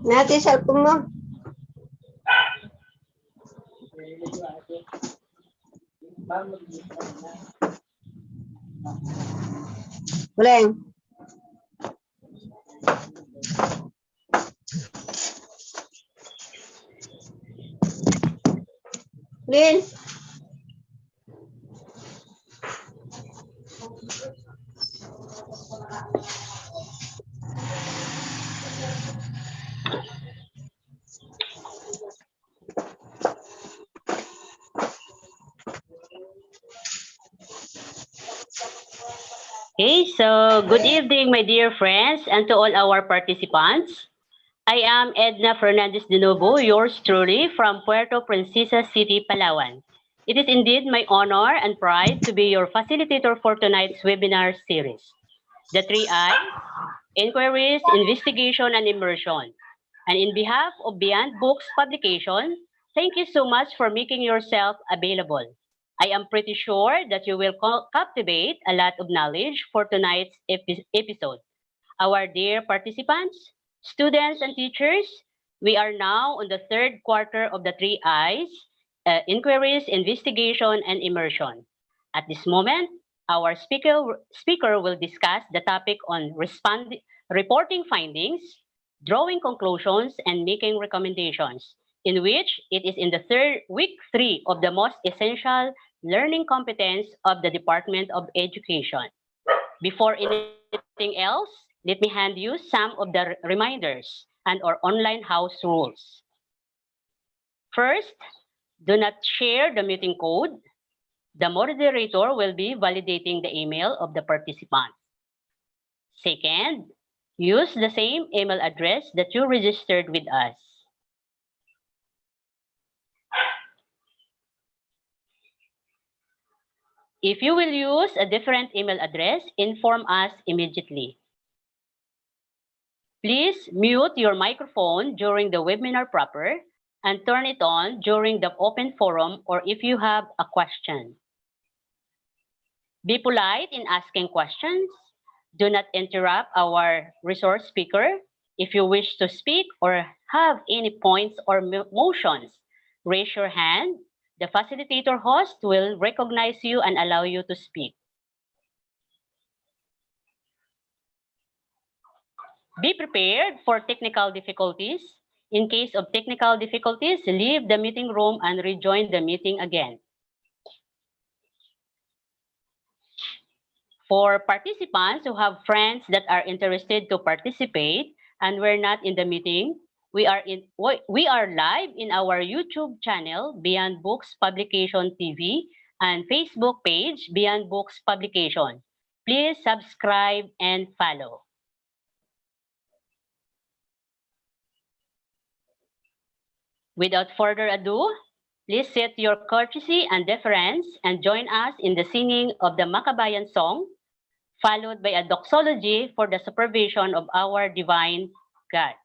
Nati, cellphone mo. Buleng. Lin. Okay, so good evening, my dear friends, and to all our participants. I am Edna Fernandez de Novo, yours truly from Puerto Princesa City, Palawan. It is indeed my honor and pride to be your facilitator for tonight's webinar series. The three I's: inquiries, investigation, and immersion. And in behalf of Beyond Books Publication, thank you so much for making yourself available. I am pretty sure that you will captivate a lot of knowledge for tonight's episode. Our dear participants, students, and teachers, we are now on the third quarter of the three I's: inquiries, investigation, and immersion. At this moment, our speaker will discuss the topic on reporting findings, drawing conclusions, and making recommendations, in which it is in the week three of the most essential learning competence of the Department of Education. Before anything else, let me hand you some of the reminders and our online house rules. First, do not share the meeting code. The moderator will be validating the email of the participant. Second, use the same email address that you registered with us. If you will use a different email address, inform us immediately. Please mute your microphone during the webinar proper and turn it on during the open forum or if you have a question. Be polite in asking questions. Do not interrupt our resource speaker. If you wish to speak or have any points or motions, raise your hand. The facilitator host will recognize you and allow you to speak. Be prepared for technical difficulties. In case of technical difficulties, leave the meeting room and rejoin the meeting again. For participants who have friends that are interested to participate and were not in the meeting, we are live in our YouTube channel, Beyond Books Publication TV, and Facebook page, Beyond Books Publication. Please subscribe and follow. Without further ado, please set your courtesy and deference and join us in the singing of the Makabayan song, followed by a doxology for the supervision of our divine God.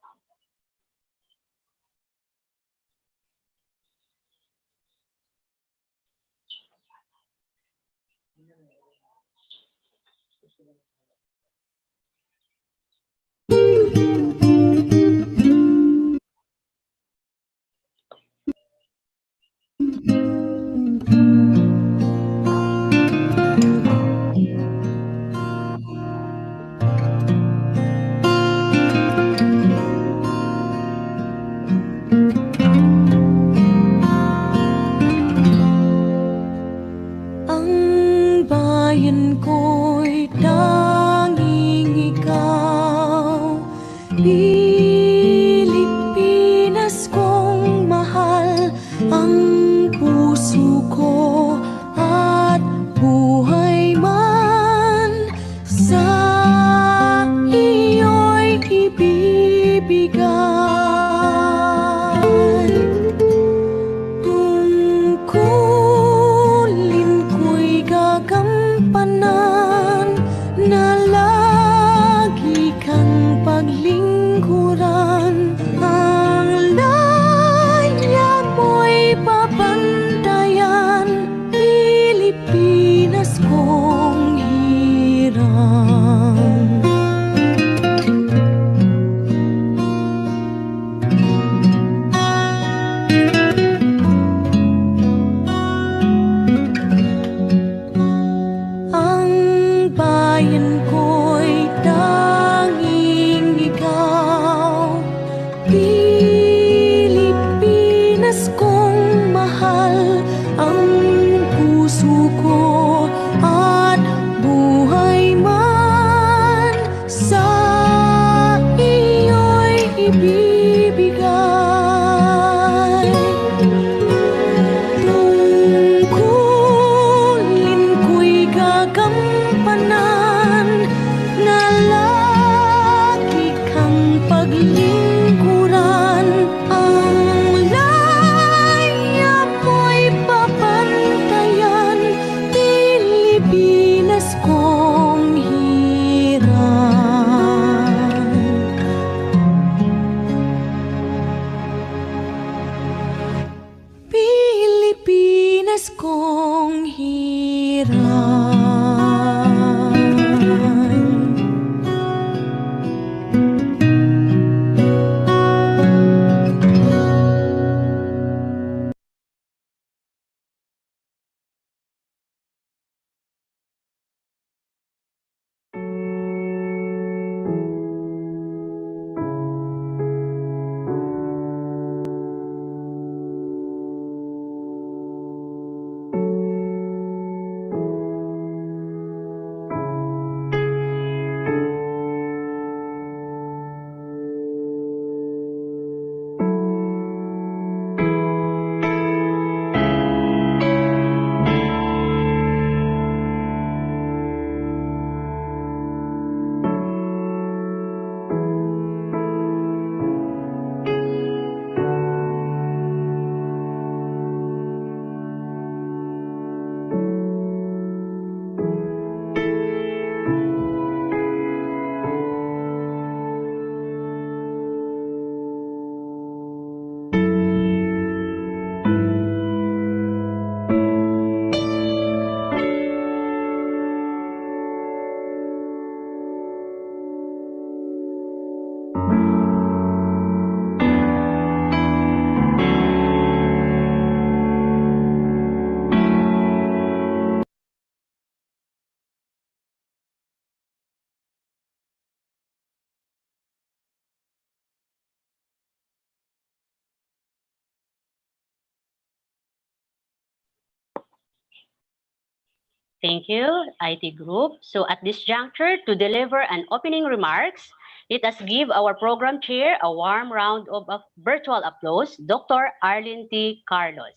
Thank you, IT Group. So at this juncture, to deliver an opening remarks, let us give our program chair a warm round of virtual applause, Dr. Arlene T. Carlos.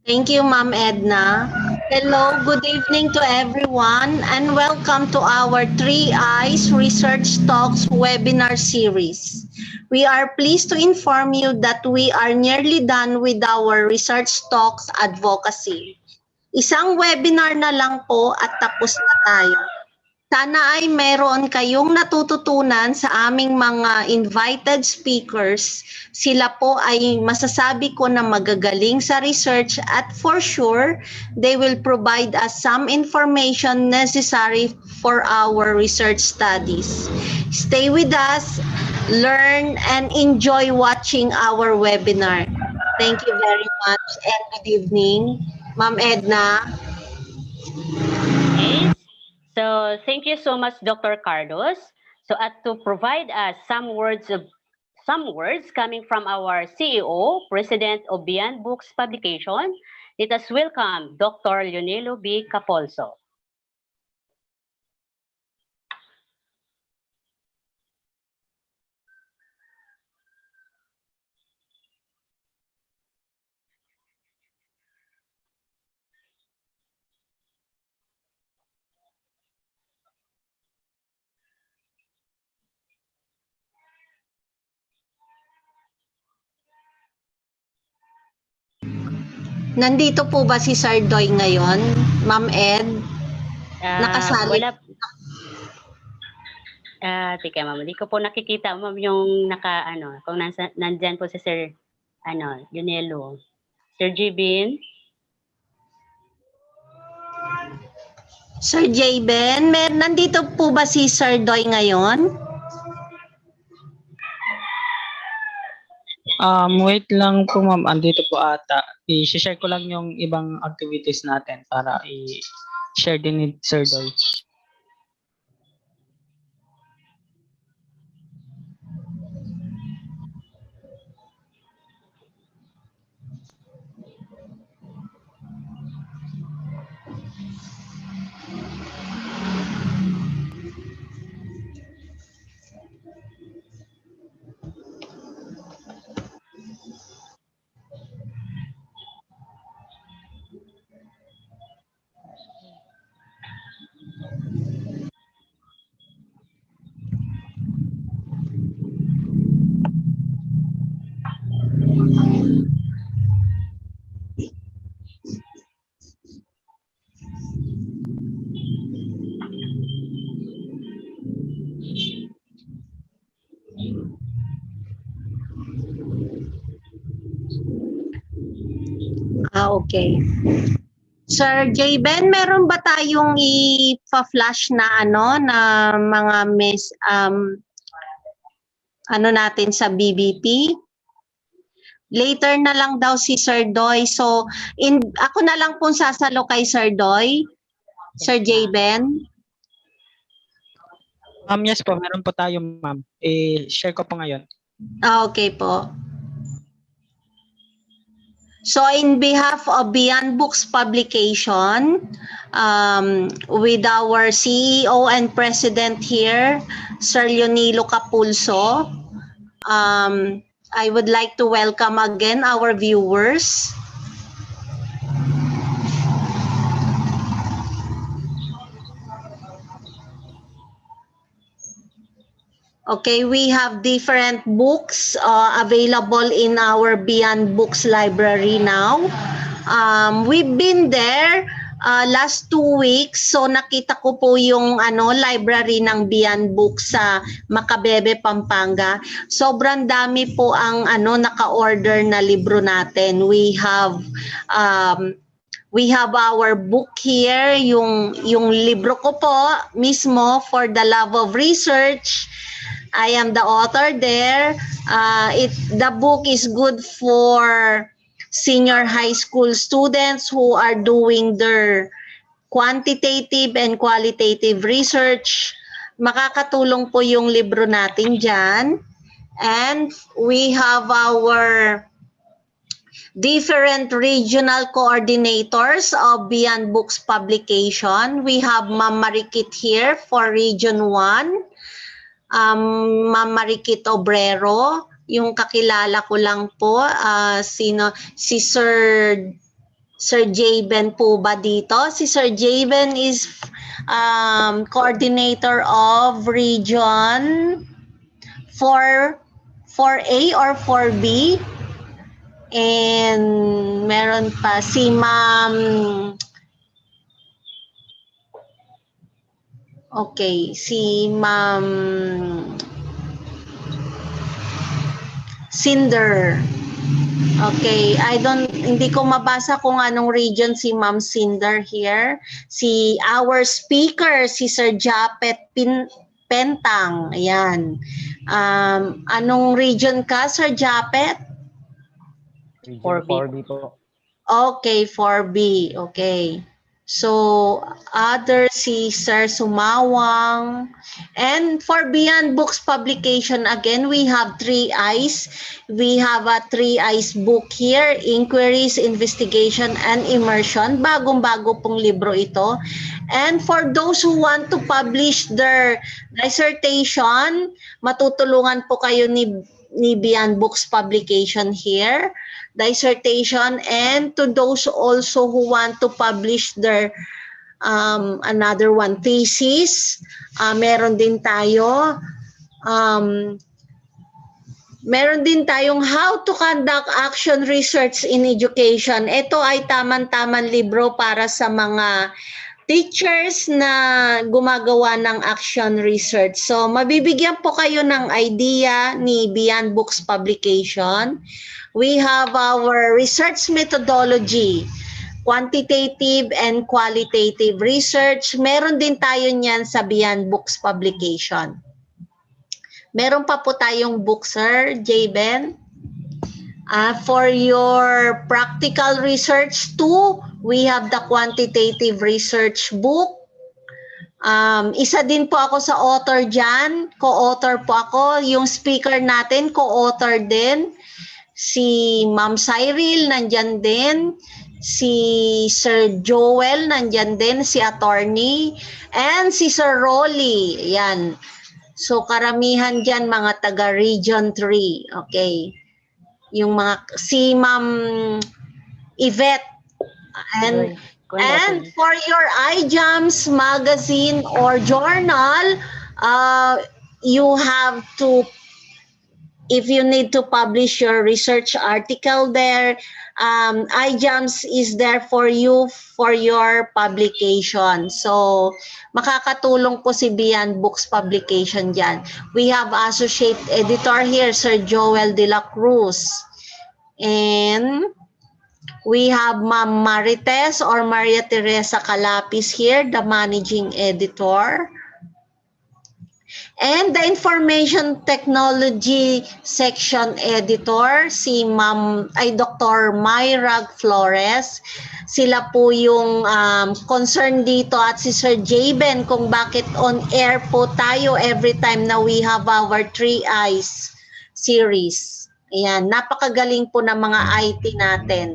Thank you, Ma'am Edna. Hello, good evening to everyone, and welcome to our Three Eyes Research Talks webinar series. We are pleased to inform you that we are nearly done with our Research Talks advocacy. Isang webinar na lang po at tapos na tayo. Sana ay meron kayong natututunan sa aming mga invited speakers. Sila po ay masasabi ko na magagaling sa research at for sure, they will provide us some information necessary for our research studies. Stay with us, learn, and enjoy watching our webinar. Thank you very much and good evening, Ma'am Edna. Okay. So thank you so much, Dr. Carlos. So to provide us some words coming from our CEO, President of Beyond Books Publication, let us welcome Dr. Leonelo B. Capolso. Nandito po ba si Sir Doy ngayon, Ma'am Ed? Nakasali. Wala. Teka, ma'am. Hindi ko po nakikita, ma'am, yung kung nandyan po si Sir, Yunelo. Sir Jibin? Sir Jayben, nandito po ba si Sir Doy ngayon? Wait lang po ma'am, andito po ata. I-share ko lang yung ibang activities natin para i-share din ni Sir Doy. Okay. Sir Jayben, meron ba tayong i-flash na na mga natin sa BBP? Later na lang daw si Sir Doy. So, ako na lang po sasalo kay Sir Doy. Sir Jayben. Yes po, meron po tayo ma'am. I-share ko po ngayon. Okay po. So in behalf of Beyond Books Publication, with our CEO and President here, Sir Leonelo Capulso, I would like to welcome again our viewers. Okay, we have different books available in our Beyond Books library now. We've been there last 2 weeks, so nakita ko po yung library ng Beyond Books sa Macabebe, Pampanga. Sobrang dami po ang naka-order na libro natin. We have our book here, yung libro ko po mismo, For the Love of Research. I am the author there. The book is good for senior high school students who are doing their quantitative and qualitative research. Makakatulong po yung libro natin dyan. And we have our different regional coordinators of Beyond Books publication. We have Ma'am Marikit here for Region 1. Ma'am Marikit Obrero, yung kakilala ko lang po, si Sir Jayben po ba dito? Si Sir Jayben is coordinator of Region 4A or 4B. And meron pa si Ma'am, si Ma'am Cinder. Okay, hindi ko mabasa kung anong region si Ma'am Cinder here. Si our speaker, si Sir Jupeth Pentang. Ayan. Anong region ka, Sir Jupeth? Region 4B po. Okay, 4B. Okay. So, other si Sir Sumawang. And for Beyond Books publication, again, we have 3 eyes. We have a 3 eyes book here, Inquiries, Investigation, and Immersion. Bagong-bago pong libro ito. And for those who want to publish their dissertation, matutulungan po kayo ni Beyond Books publication here. Dissertation, and to those also who want to publish their another one, thesis, meron din tayong how to conduct action research in education. Ito ay tamang-tamang libro para sa mga teachers na gumagawa ng action research. So mabibigyan po kayo ng idea ni Beyond Books publication. We have our research methodology, quantitative and qualitative research. Meron din tayo niyan sa Beyond Books publication. Meron pa po tayong book, Sir Jayben. For your practical research too, we have the quantitative research book. Isa din po ako sa author dyan. Co-author po ako. Yung speaker natin, co-author din. Si Ma'am Cyril, nandyan din. Si Sir Joel, nandyan din. Si attorney. And si Sir Rolly. Yan. So, karamihan dyan mga taga Region 3. Okay. Yung si Ma'am Yvette. And for your iJams magazine or journal, you have to, if you need to publish your research article there, iJams is there for you for your publication. So, makakatulong po si Beyond Books publication dyan. We have associate editor here, Sir Joel de la Cruz. And we have Ma'am Marites or Maria Teresa Calapis here, the managing editor. And the information technology section editor, si Dr. Myra Flores. Sila po yung concern dito at si Sir Jayben kung bakit on air po tayo every time na we have our 3 Eyes series. Ayan, napakagaling po ng mga IT natin.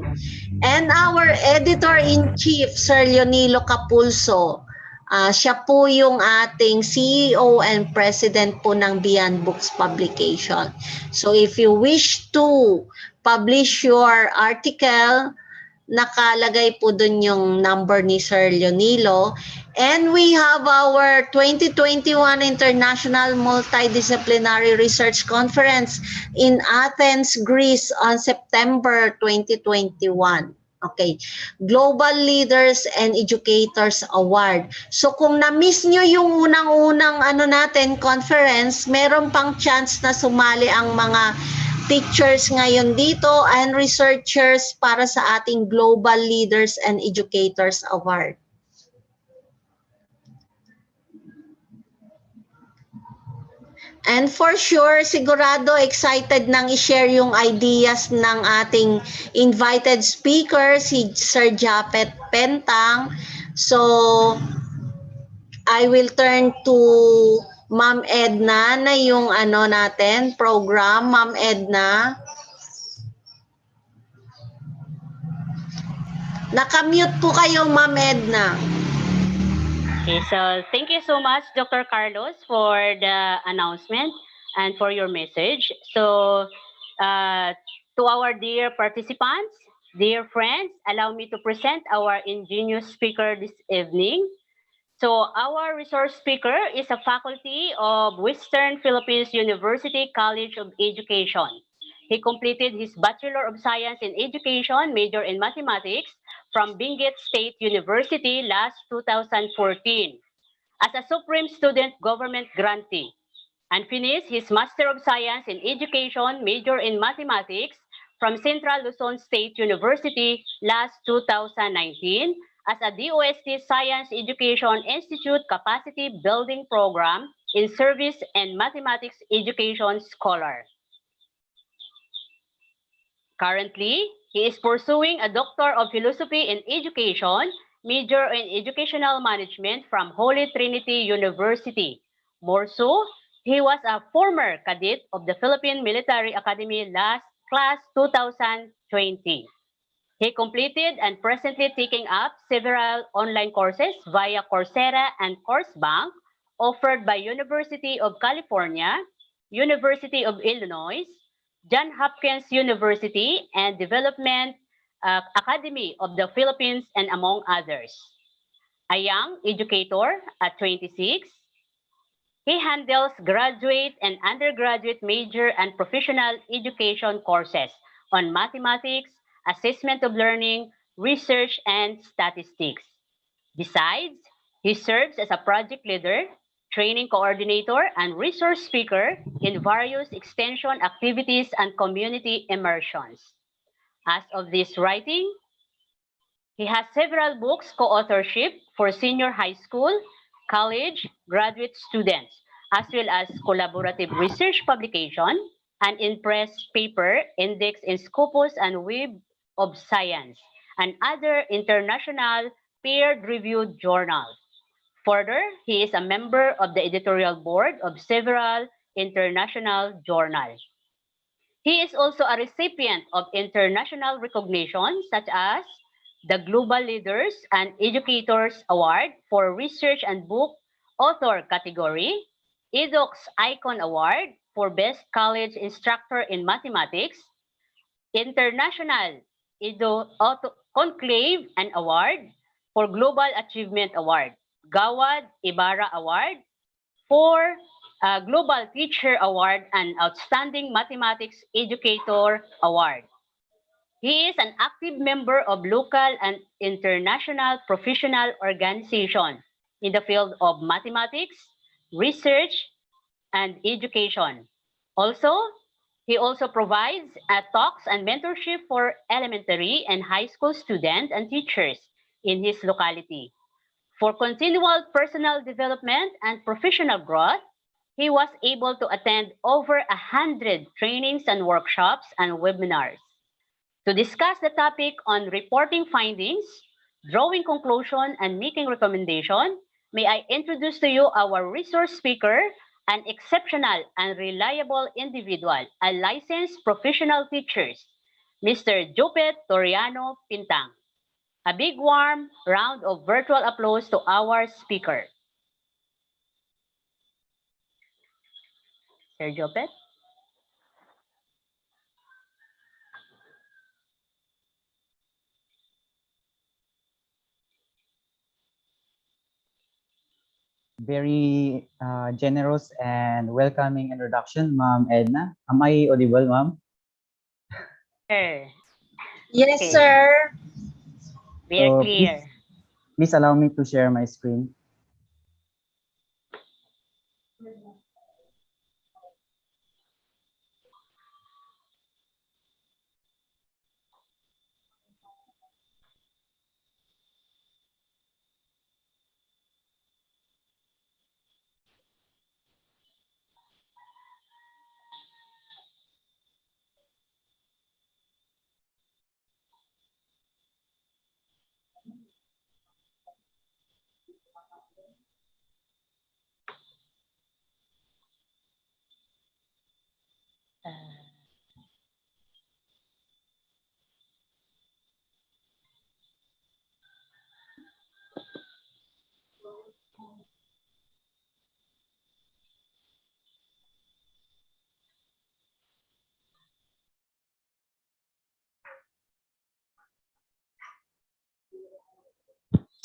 And our editor-in-chief, Sir Leonilo Capulso. Siya po yung ating CEO and President po ng Beyond Books Publication. So if you wish to publish your article, nakalagay po dun yung number ni Sir Leonilo. And we have our 2021 International Multidisciplinary Research Conference in Athens, Greece on September 2021. Okay, Global Leaders and Educators Award. So kung na-miss nyo yung unang-unang conference, meron pang chance na sumali ang mga teachers ngayon dito and researchers para sa ating Global Leaders and Educators Award. And for sure, sigurado excited nang i-share yung ideas ng ating invited speaker, si Sir Jupeth Pentang. So, I will turn to Ma'am Edna na yung natin, program. Ma'am Edna. Nakamute po kayo, Ma'am Edna. Okay, so thank you so much, Dr. Carlos, for the announcement and for your message. So, to our dear participants, dear friends, allow me to present our ingenious speaker this evening. So, our resource speaker is a faculty of Western Philippines University College of Education. He completed his Bachelor of Science in Education, major in Mathematics, from Benguet State University last 2014 as a Supreme Student Government Grantee, and finished his Master of Science in Education, major in Mathematics, from Central Luzon State University last 2019 as a DOST Science Education Institute Capacity Building Program in Service and Mathematics Education Scholar. Currently, he is pursuing a Doctor of Philosophy in Education, major in Educational Management from Holy Trinity University. More so, he was a former cadet of the Philippine Military Academy last class 2020. He completed and presently taking up several online courses via Coursera and CourseBank offered by University of California, University of Illinois, Johns Hopkins University, and Development Academy of the Philippines, and among others. A young educator at 26, he handles graduate and undergraduate major and professional education courses on mathematics, assessment of learning, research, and statistics. Besides, he serves as a project leader, training coordinator, and resource speaker in various extension activities and community immersions. As of this writing, he has several books co-authorship for senior high school, college, graduate students, as well as collaborative research publication, an in-press paper index in Scopus and Web of Science, and other international peer-reviewed journals. Further, he is a member of the editorial board of several international journals. He is also a recipient of international recognition such as the Global Leaders and Educators Award for Research and Book Author category, EDOC's Icon Award for Best College Instructor in Mathematics, International Conclave and Award for Global Achievement Award, Gawad Ibarra Award for Global Teacher Award and Outstanding Mathematics Educator Award. He is an active member of local and international professional organizations in the field of mathematics, research, and education. Also, he also provides talks and mentorship for elementary and high school students and teachers in his locality. For continual personal development and professional growth, he was able to attend over 100 trainings and workshops and webinars. To discuss the topic on reporting findings, drawing conclusion, and making recommendation, may I introduce to you our resource speaker, an exceptional and reliable individual, a licensed professional teacher, Mr. Jupeth Toriano Pentang. A big warm round of virtual applause to our speaker. Sir Jupeth? Very generous and welcoming introduction, Ma'am Edna. Am I audible, Ma'am? Sir. Yes, Okay. sir. Very So clear. please allow me to share my screen.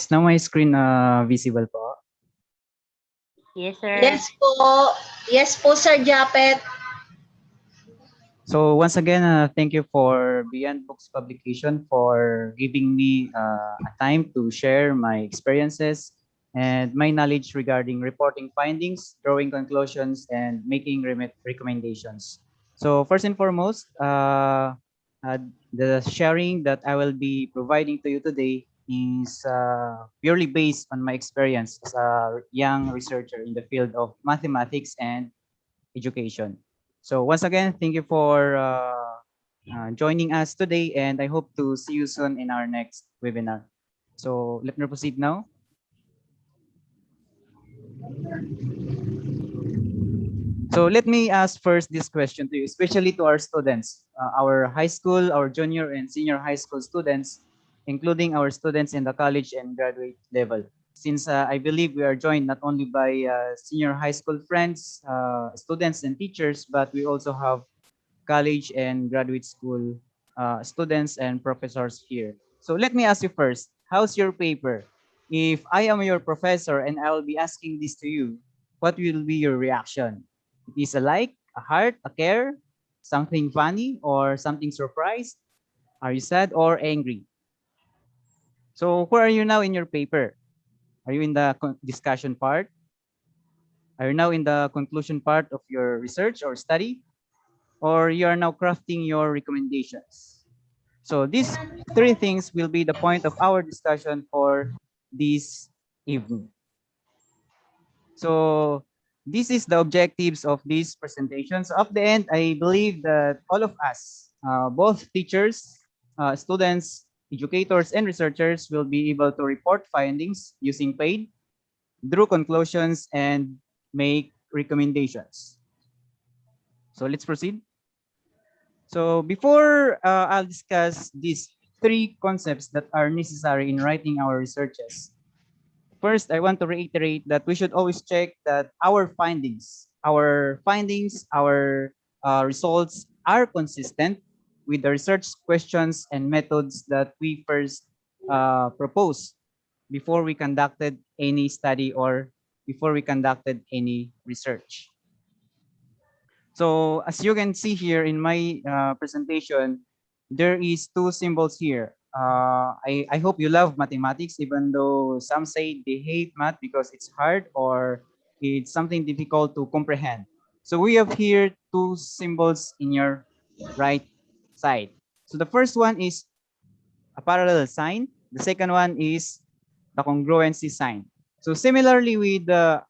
Is now my screen visible po? Yes, sir. Yes po. Yes po, Sir Jupeth. So once again, thank you for Beyond Books Publication for giving me a time to share my experiences and my knowledge regarding reporting findings, drawing conclusions, and making recommendations. So first and foremost, the sharing that I will be providing to you today is purely based on my experience as a young researcher in the field of mathematics and education. So once again, thank you for joining us today, and I hope to see you soon in our next webinar. So let me proceed now. So let me ask first this question to you, especially to our students, our high school, our junior and senior high school students, including our students in the college and graduate level. Since I believe we are joined not only by senior high school friends, students and teachers, but we also have college and graduate school students and professors here. So let me ask you first, how's your paper? If I am your professor and I will be asking this to you, what will be your reaction? It is a like, a heart, a care, something funny, or something surprised? Are you sad or angry? So where are you now in your paper? Are you in the discussion part? Are you now in the conclusion part of your research or study? Or you are now crafting your recommendations? So these three things will be the point of our discussion for this evening. So this is the objectives of these presentations. At the end, I believe that all of us, both teachers, students, educators, and researchers will be able to report findings using PAID, draw conclusions, and make recommendations. So let's proceed. So before I'll discuss these three concepts that are necessary in writing our researches, first, I want to reiterate that we should always check that our findings, our results are consistent with the research questions and methods that we first proposed before we conducted any study or before we conducted any research. So as you can see here in my presentation, there is two symbols here. I hope you love mathematics, even though some say they hate math because it's hard or it's something difficult to comprehend. So we have here two symbols in your right side. So the first one is a parallel sign. The second one is the congruency sign. So similarly with the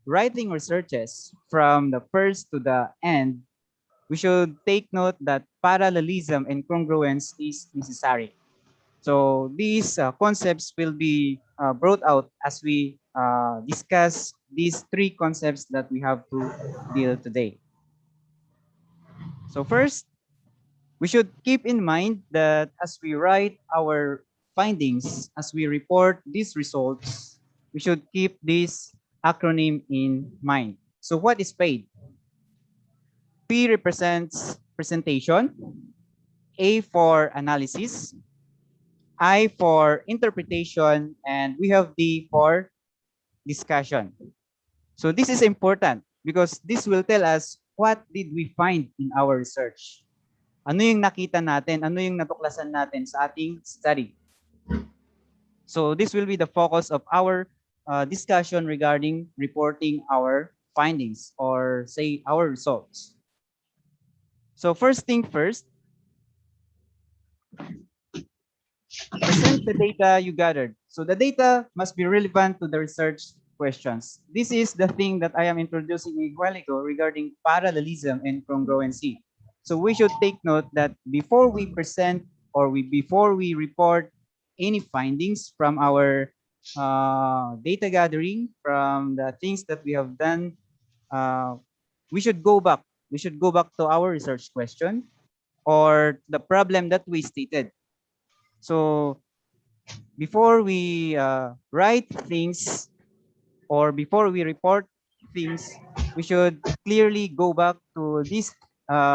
writing researches from the first to the end, we should take note that parallelism and congruence is necessary. So these concepts will be brought out as we discuss these three concepts that we have to deal today. So first, we should keep in mind that as we write our findings, as we report these results, we should keep this acronym in mind. So what is PAID? P represents presentation, A for analysis, I for interpretation, and we have D for discussion. So this is important because this will tell us what did we find in our research. Ano yung nakita natin, ano yung natuklasan natin sa ating study. So this will be the focus of our discussion regarding reporting our findings or say our results. So first thing first, present the data you gathered. So the data must be relevant to the research questions. This is the thing that I am introducing a while ago regarding parallelism and congruency. So we should take note that before we present or before we report any findings from our data gathering, from the things that we have done, we should go back. We should go back to our research question or the problem that we stated. So before we write things or before we report things, we should clearly go back to these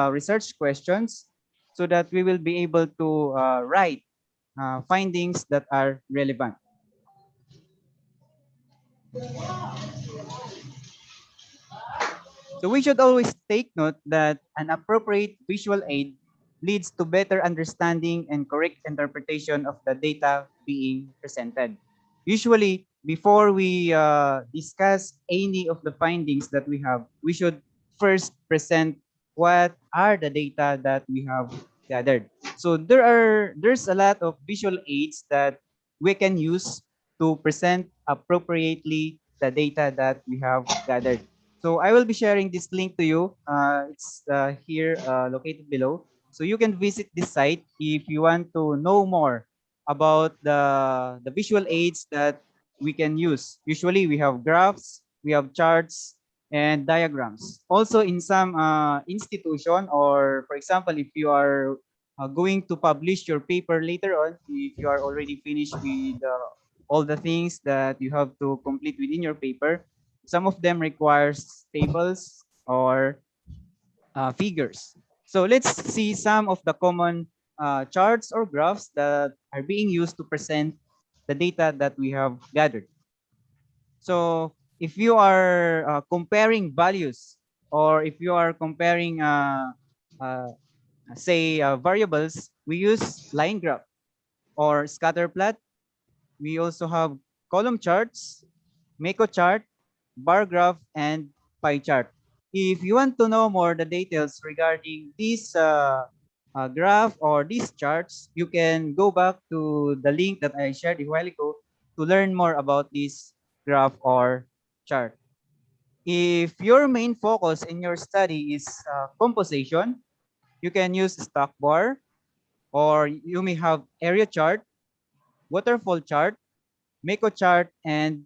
research questions so that we will be able to write findings that are relevant. So we should always take note that an appropriate visual aid leads to better understanding and correct interpretation of the data being presented. Usually, before we discuss any of the findings that we have, we should first present what are the data that we have gathered. So there's a lot of visual aids that we can use to present appropriately the data that we have gathered. So I will be sharing this link to you. It's here located below. So you can visit this site if you want to know more about the visual aids that we can use. Usually we have graphs, we have charts, and diagrams. Also in some institution, or for example, if you are going to publish your paper later on, if you are already finished with all the things that you have to complete within your paper, some of them requires tables or figures. So let's see some of the common charts or graphs that are being used to present the data that we have gathered. So if you are comparing values, or if you are comparing, uh, say, variables, we use line graph or scatter plot. We also have column charts, Mako chart, bar graph, and pie chart. If you want to know more the details regarding this graph or these charts, you can go back to the link that I shared a while ago to learn more about this graph or chart. If your main focus in your study is composition, you can use stock bar, or you may have area chart, waterfall chart, Mako chart, and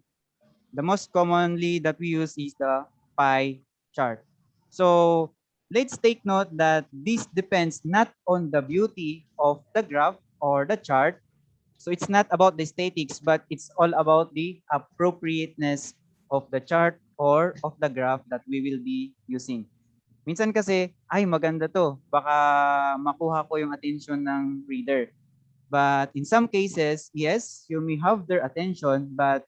the most commonly that we use is the pie chart. So let's take note that this depends not on the beauty of the graph or the chart. So it's not about the aesthetics, but it's all about the appropriateness of the chart or of the graph that we will be using. Minsan kasi, ay maganda to, baka makuha ko yung attention ng reader. But in some cases, yes, you may have their attention, but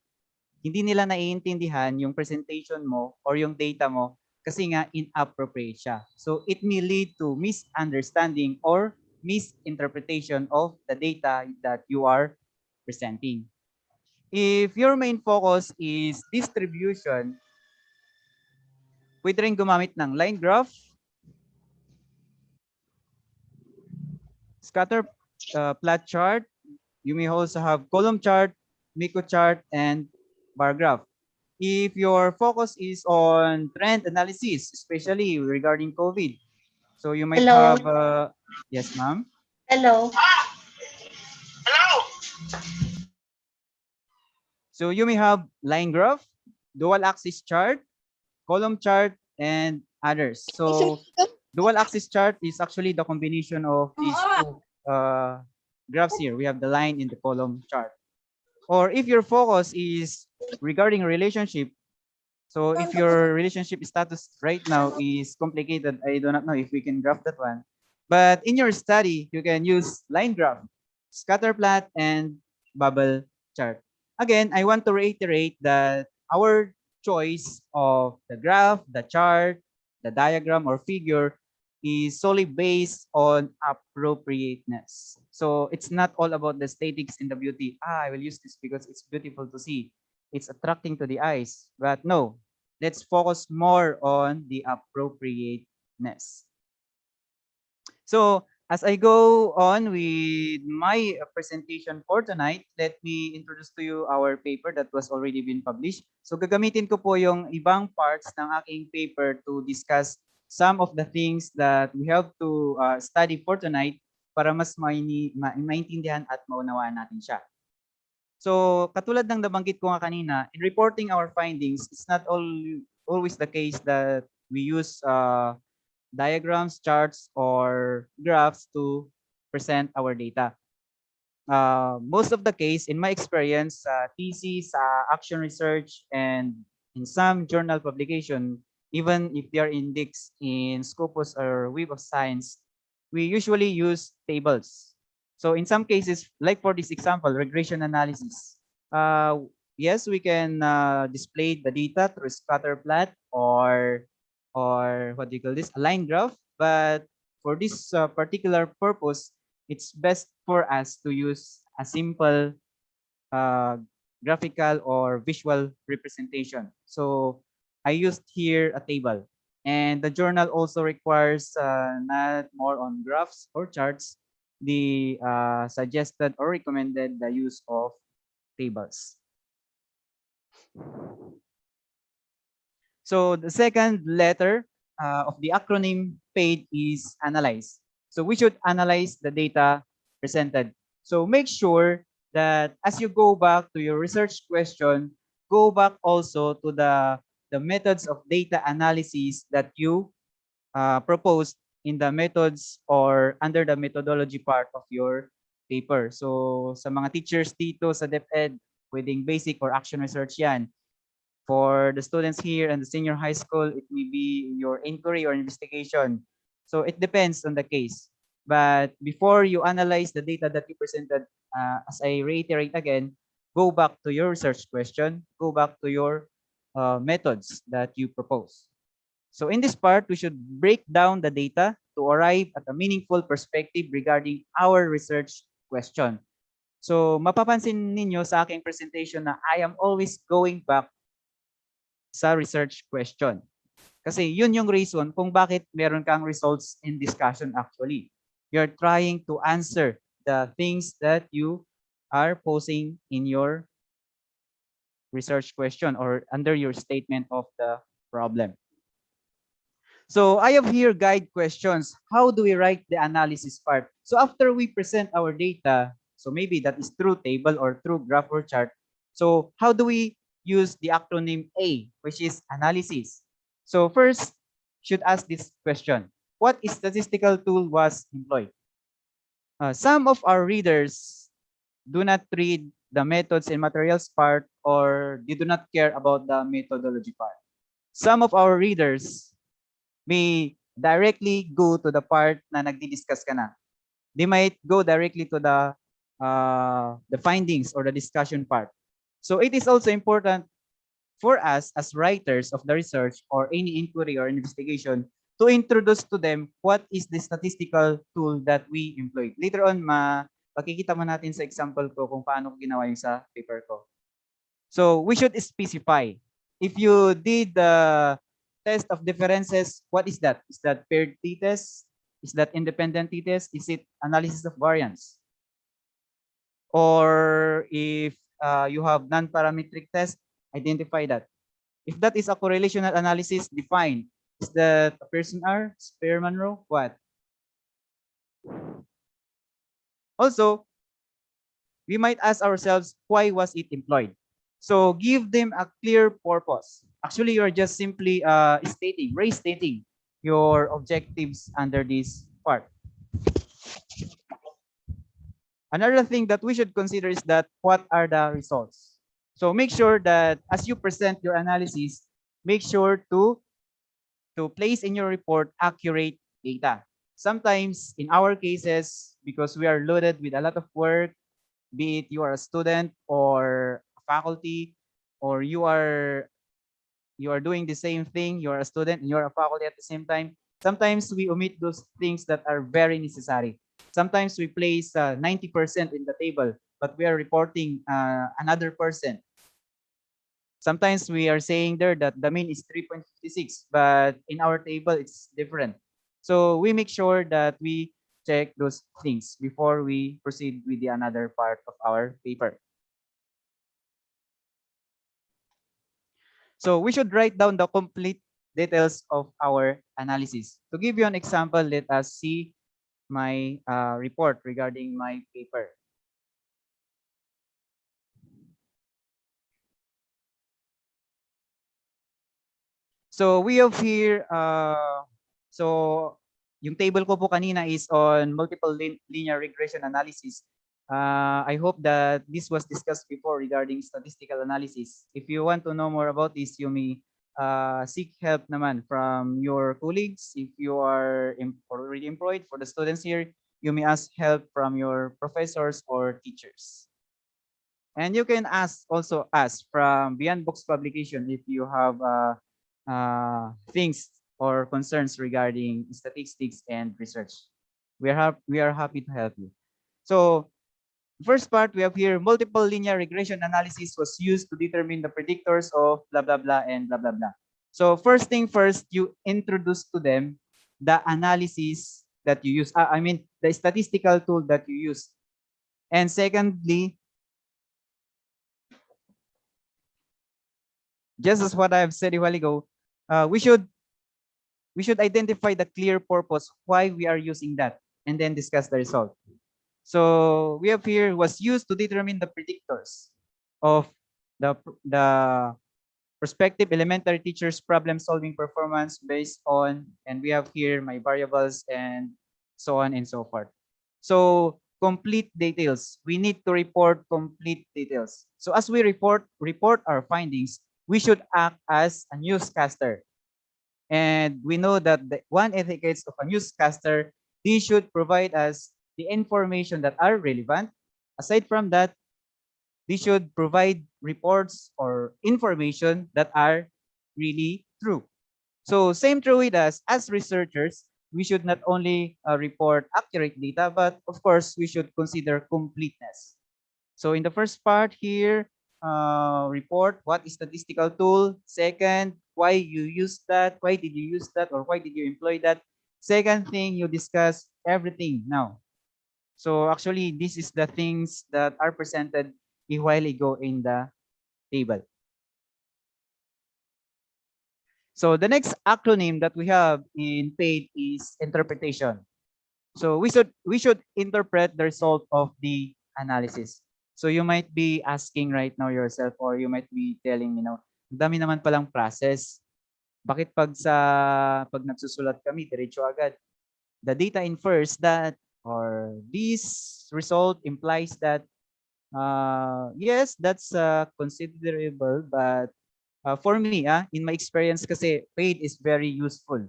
hindi nila naiintindihan yung presentation mo or yung data mo kasi nga inappropriate siya. So it may lead to misunderstanding or misinterpretation of the data that you are presenting. If your main focus is distribution, pwede rin gumamit ng line graph, scatter plot chart. You may also have column chart, Miko chart, and bar graph. If your focus is on trend analysis, especially regarding COVID, so you might Hello. have, yes, ma'am. Hello. So you may have line graph, dual axis chart, column chart, and others. So dual axis chart is actually the combination of these two graphs here. We have the line in the column chart. Or if your focus is regarding relationship, so if your relationship status right now is complicated, I do not know if we can graph that one. But in your study, you can use line graph, scatter plot, and bubble chart. Again, I want to reiterate that our choice of the graph, the chart, the diagram, or figure is solely based on appropriateness. So it's not all about the aesthetics and the beauty. I will use this because it's beautiful to see. It's attracting to the eyes. But no, let's focus more on the appropriateness. So as I go on with my presentation for tonight, let me introduce to you our paper that was already been published. So gagamitin ko po yung ibang parts ng aking paper to discuss some of the things that we have to study for tonight para mas maintindihan at maunawaan natin siya. So katulad ng nabanggit ko nga kanina, in reporting our findings, it's not always the case that we use diagrams, charts, or graphs to present our data. Most of the case, in my experience, thesis, action research, and in some journal publication, even if they are indexed in Scopus or Web of Science, we usually use tables. So in some cases, like for this example, regression analysis, yes, we can display the data through scatter plot or what do you call this, a line graph. But for this particular purpose, it's best for us to use a simple uh, graphical or visual representation. So I used here a table. And the journal also requires not more on graphs or charts. The suggested or recommended the use of tables. So the second letter of the acronym PAID is analyze. So we should analyze the data presented. So make sure that as you go back to your research question, go back also to the methods of data analysis that you proposed in the methods or under the methodology part of your paper. So sa mga teachers dito sa DepEd, pwedeng basic or action research yan. For the students here and the senior high school, it may be your inquiry or investigation. So it depends on the case. But before you analyze the data that you presented, as I reiterate again, go back to your research question, go back to your methods that you propose. So in this part, we should break down the data to arrive at a meaningful perspective regarding our research question. So mapapansin ninyo sa aking presentation na I am always going back sa research question. Kasi yun yung reason kung bakit meron kang results in discussion actually. You're trying to answer the things that you are posing in your research question or under your statement of the problem. So I have here guide questions. How do we write the analysis part? So after we present our data, so maybe that is through table or through graph or chart. So how do we use the acronym A, which is analysis? So first, should ask this question. What statistical tool was employed? Some of our readers do not read the methods and materials part, or they do not care about the methodology part. Some of our readers may directly go to the part na nagdi-discuss ka na. They might go directly to the findings or the discussion part. So it is also important for us as writers of the research or any inquiry or investigation to introduce to them what is the statistical tool that we employed. Later on, makikita mo natin sa example ko kung paano ko ginawa yung sa paper ko. So we should specify. If you did the test of differences, what is that? Is that paired t-test? Is that independent t-test? Is it analysis of variance? Or if you have non-parametric test, identify that. If that is a correlational analysis, define. Is that a Pearson R, Spearman rho? What? Also, we might ask ourselves, why was it employed? So give them a clear purpose. Actually, you're just simply restating your objectives under this part. Another thing that we should consider is that what are the results? So make sure that as you present your analysis, make sure to place in your report accurate data. Sometimes in our cases, because we are loaded with a lot of work, be it you are a student or a faculty, or you are doing the same thing, you are a student and you are a faculty at the same time. Sometimes we omit those things that are very necessary. Sometimes we place 90% in the table, but we are reporting another percent. Sometimes we are saying there that the mean is 3.56, but in our table it's different. So we make sure that we check those things before we proceed with the another part of our paper. So we should write down the complete details of our analysis. To give you an example, let us see my report regarding my paper. So we have here, so yung table ko po kanina is on multiple linear regression analysis. I hope that this was discussed before regarding statistical analysis. If you want to know more about this, you may seek help naman from your colleagues. If you are already employed, for the students here, you may ask help from your professors or teachers. And you can also ask from Beyond Books publication if you have things or concerns regarding statistics and research. We are happy to help you. So first part, we have here multiple linear regression analysis was used to determine the predictors of blah, blah, blah, and blah, blah, blah. So first thing first, you introduce to them the analysis that you use. I mean, the statistical tool that you use. And secondly, just as what I've said a while ago, we should identify the clear purpose why we are using that and then discuss the result. So we have here was used to determine the predictors of the prospective elementary teachers' problem solving performance based on, and we have here my variables and so on and so forth. So complete details. We need to report complete details. So as we report our findings, we should act as a newscaster. And we know that the one etiquette of a newscaster, they should provide us the information that are relevant. Aside from that, they should provide reports or information that are really true. So same true with us as researchers, we should not only report accurate data, but of course, we should consider completeness. So in the first part here, report what is statistical tool. Second, why you use that, why did you use that, or why did you employ that. Second thing, you discuss everything now. So actually, this is the things that are presented a while ago in the table. So the next acronym that we have in PAID is interpretation. So we should interpret the result of the analysis. So you might be asking right now yourself, or you might be telling me now, dami naman palang process. Bakit pag nagsusulat kami, diretso agad? The data infers that, or this result implies that, yes, that's considerable, but for me, in my experience kasi, PAID is very useful.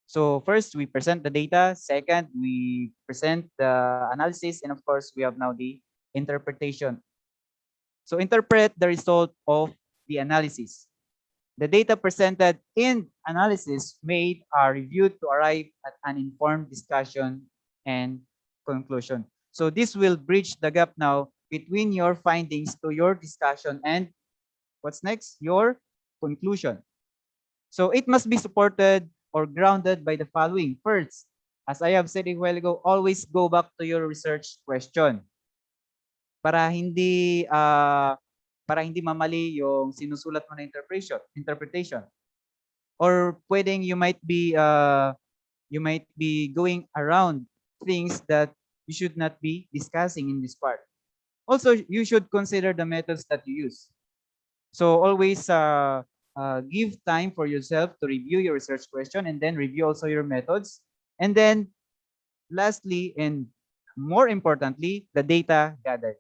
So first, we present the data. Second, we present the analysis. And of course, we have now the interpretation. So interpret the result of the analysis. The data presented in analysis made are reviewed to arrive at an informed discussion and conclusion. So this will bridge the gap now between your findings to your discussion and what's next? Your conclusion. So it must be supported or grounded by the following. First, as I have said a while ago, always go back to your research question para hindi mamali yung sinusulat mo na interpretation. Or pwedeng you might be going around things that you should not be discussing in this part. Also, you should consider the methods that you use. So always give time for yourself to review your research question and then review also your methods. And then lastly, and more importantly, the data gathered.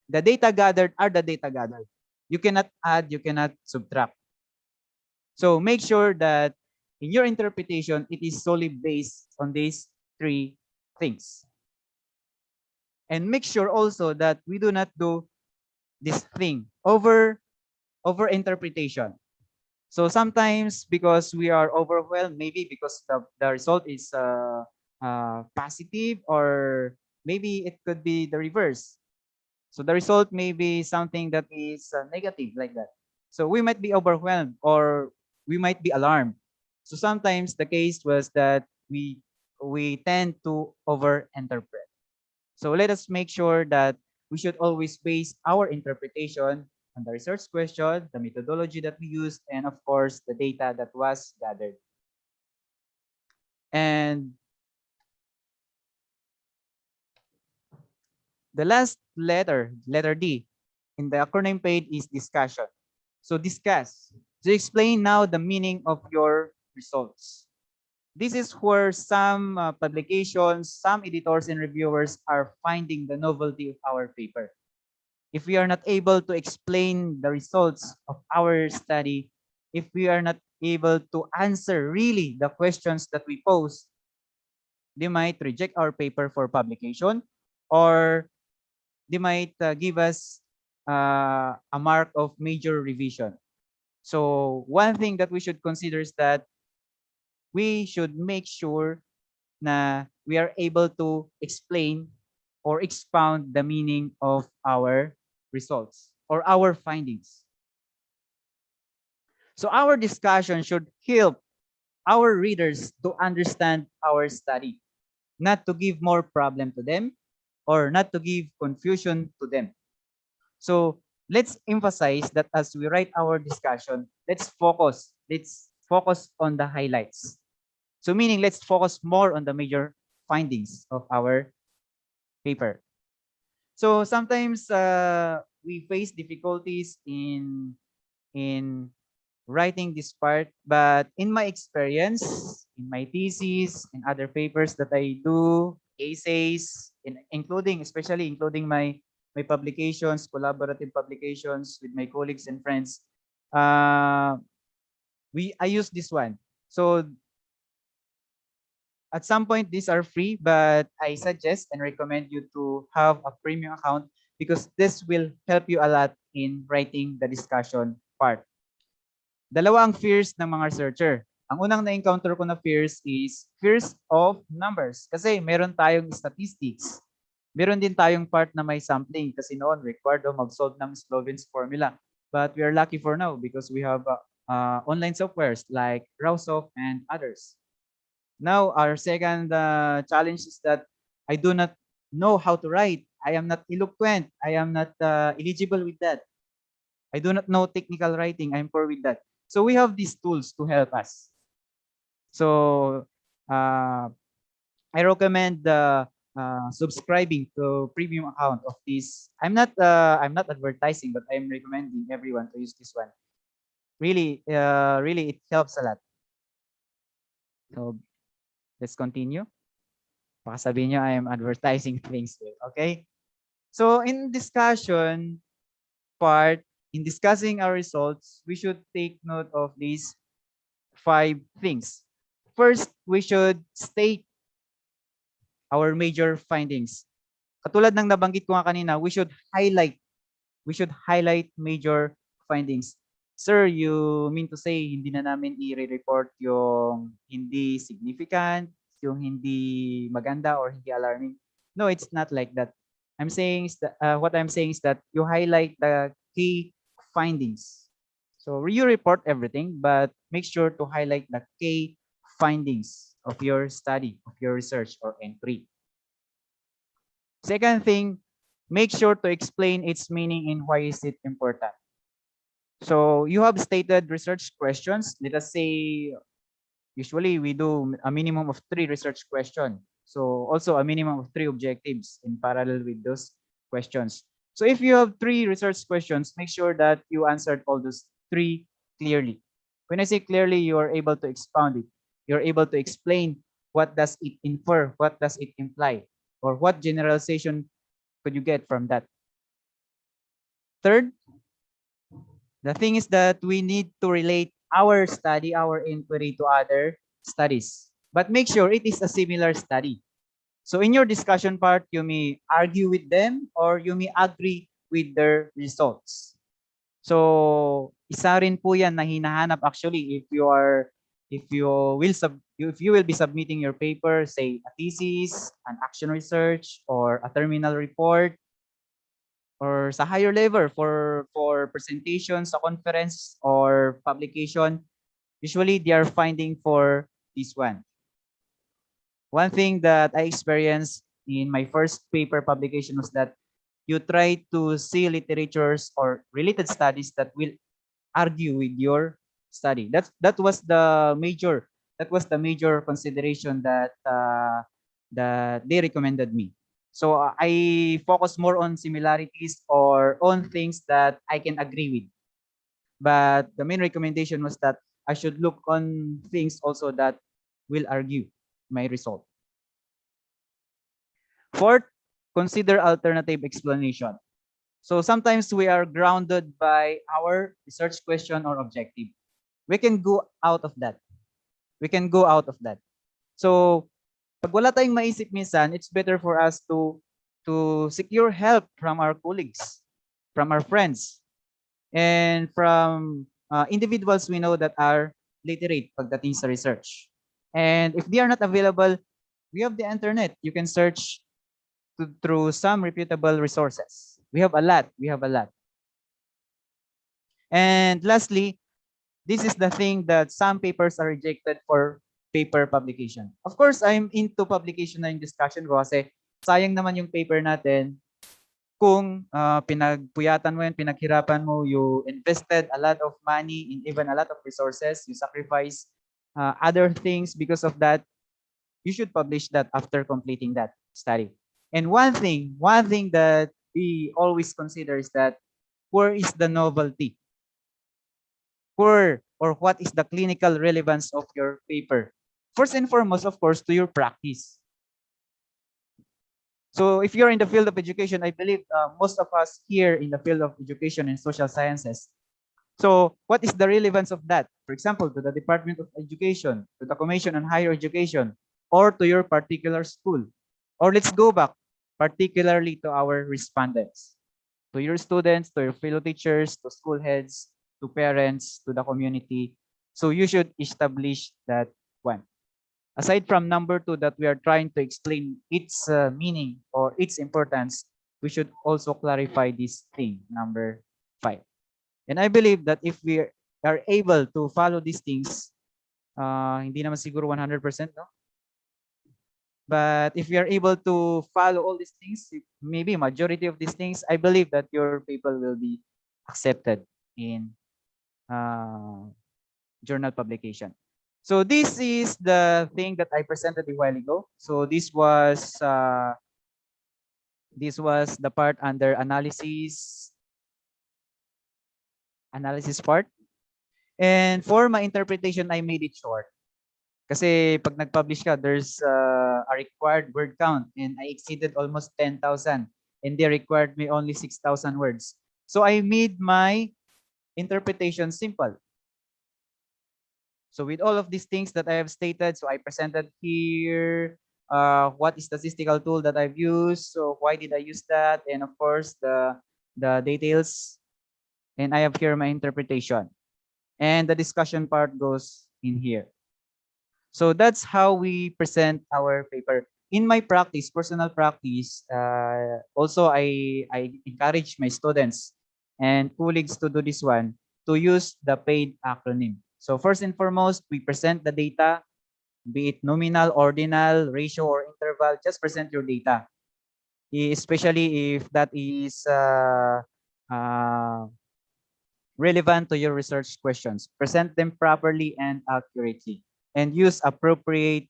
The data gathered are the data gathered. You cannot add, you cannot subtract. So make sure that in your interpretation, it is solely based on these three things. And make sure also that we do not do this thing over interpretation. So sometimes because we are overwhelmed, maybe because the result is positive, or maybe it could be the reverse. So the result may be something that is negative like that. So we might be overwhelmed or we might be alarmed. So sometimes the case was that we tend to over interpret. So let us make sure that we should always base our interpretation on the research question, the methodology that we used, and of course, the data that was gathered. And the last letter, letter D, in the acronym page is discussion. So discuss. So explain now the meaning of your results. This is where some publications, some editors and reviewers are finding the novelty of our paper. If we are not able to explain the results of our study, if we are not able to answer really the questions that we pose, they might reject our paper for publication, or they might give us a mark of major revision. So one thing that we should consider is that we should make sure na we are able to explain or expound the meaning of our results or our findings. So our discussion should help our readers to understand our study, not to give more problem to them or not to give confusion to them. So let's emphasize that as we write our discussion, let's focus on the highlights. So meaning let's focus more on the major findings of our paper. So sometimes we face difficulties in writing this part, but in my experience, in my thesis, in other papers that I do, essays, especially including my publications, collaborative publications with my colleagues and friends, uh, I use this one. So at some point, these are free, but I suggest and recommend you to have a premium account because this will help you a lot in writing the discussion part. Dalawa ang fears ng mga researcher. Ang unang na-encounter ko na fears is fears of numbers. Kasi meron tayong statistics. Meron din tayong part na may sampling kasi noon required mag-solve ng Sloven's formula. But we are lucky for now because we have online softwares like Rawsoft and others. Now, our second challenge is that I do not know how to write. I am not eloquent. I am not eligible with that. I do not know technical writing. I'm poor with that. So we have these tools to help us. So I recommend subscribing to premium account of this. I'm not advertising, but I'm recommending everyone to use this one. Really, it helps a lot. So let's continue. Baka sabihin nyo, I am advertising things. Okay? So in discussion part, in discussing our results, we should take note of these 5 things. First, we should state our major findings. Katulad ng nabanggit ko nga kanina, we should highlight major findings. Sir, you mean to say hindi na namin i-report yung hindi significant, yung hindi maganda or hindi alarming? No, it's not like that. What I'm saying is that you highlight the key findings. So you report everything, but make sure to highlight the key findings of your study, of your research or entry. Second thing, make sure to explain its meaning and why is it important. So you have stated research questions. Let us say, usually we do a minimum of 3 research questions. So also a minimum of 3 objectives in parallel with those questions. So if you have 3 research questions, make sure that you answered all those 3 clearly. When I say clearly, you are able to expound it. You're able to explain what does it infer, what does it imply, or what generalization could you get from that. Third, the thing is that we need to relate our study, our inquiry to other studies, but make sure it is a similar study. So in your discussion part, you may argue with them or you may agree with their results. So isa rin po yan na hinahanap actually if you will be submitting your paper, say a thesis, an action research, or a terminal report, or sa higher level for presentation sa conference or publication, usually they are finding for this one. One thing that I experienced in my first paper publication was that you try to see literatures or related studies that will argue with your study. That was the major consideration that they recommended me. So I focus more on similarities or on things that I can agree with. But the main recommendation was that I should look on things also that will argue my result. Fourth, consider alternative explanation. So sometimes we are grounded by our research question or objective. We can go out of that. So pag wala tayong maisip minsan, it's better for us to to secure help from our colleagues, from our friends, and from individuals we know that are literate pagdating sa research. And if they are not available, we have the internet. You can search through some reputable resources. We have a lot. We have a lot. And lastly, this is the thing that some papers are rejected for paper publication. Of course, I'm into publication na yung discussion ko kasi sayang naman yung paper natin kung pinagpuyatan mo yan, pinaghirapan mo, you invested a lot of money in even a lot of resources, you sacrifice other things because of that, you should publish that after completing that study. And one thing that we always consider is that where is the novelty? Where or what is the clinical relevance of your paper? First and foremost, of course, to your practice. So if you're in the field of education, I believe most of us here in the field of education and social sciences. So what is the relevance of that? For example, to the Department of Education, to the Commission on Higher Education, or to your particular school. Or let's go back, particularly to our respondents, to your students, to your fellow teachers, to school heads, to parents, to the community. So you should establish that one. Aside from number 2 that we are trying to explain its meaning or its importance, we should also clarify this thing, number 5. And I believe that if we are able to follow these things, hindi naman siguro 100%, no? But if you are able to follow all these things, maybe majority of these things, I believe that your paper will be accepted in journal publication. So this is the thing that I presented a while ago. So this was the part under analysis part. And for my interpretation, I made it short. Kasi pag nag-publish ka, there's a required word count and I exceeded almost 10,000 and they required me only 6,000 words. So I made my interpretation simple. So with all of these things that I have stated, so I presented here what is the statistical tool that I've used, so why did I use that, and of course the details, and I have here my interpretation. And the discussion part goes in here. So that's how we present our paper. In my practice, personal practice, also I encourage my students and colleagues to do this one, to use the PAID acronym. So first and foremost, we present the data, be it nominal, ordinal, ratio, or interval, just present your data. Especially if that is relevant to your research questions. Present them properly and accurately, and use appropriate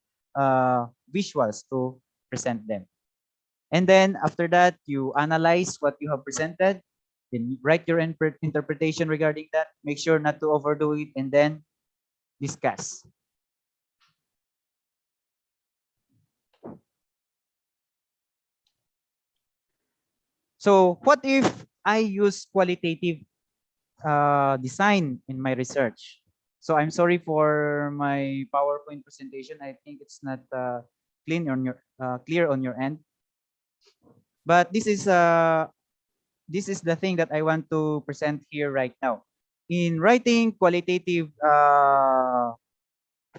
visuals to present them. And then after that, you analyze what you have presented, then write your interpretation regarding that. Make sure not to overdo it, and then discuss. So what if I use qualitative design in my research? So I'm sorry for my PowerPoint presentation. I think it's not clear on your end. But this is the thing that I want to present here right now. In writing qualitative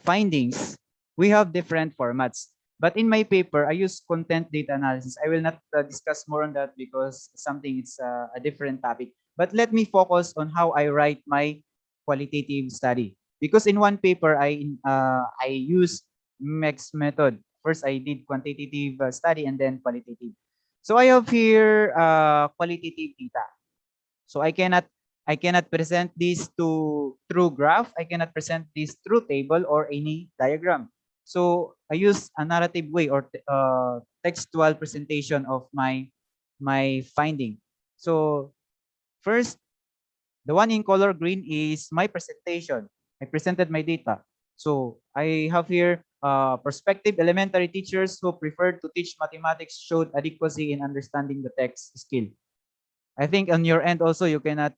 findings, we have different formats. But in my paper, I use content data analysis. I will not discuss more on that because it's a different topic. But let me focus on how I write my qualitative study. Because in one paper, I use mixed method. First, I did quantitative study and then qualitative. So I have here qualitative data. So I cannot present this through graph. I cannot present this through table or any diagram. So I use a narrative way or textual presentation of my finding. So first, the one in color green is my presentation. I presented my data. So I have here prospective elementary teachers who preferred to teach mathematics showed adequacy in understanding the text skill. I think on your end also, you cannot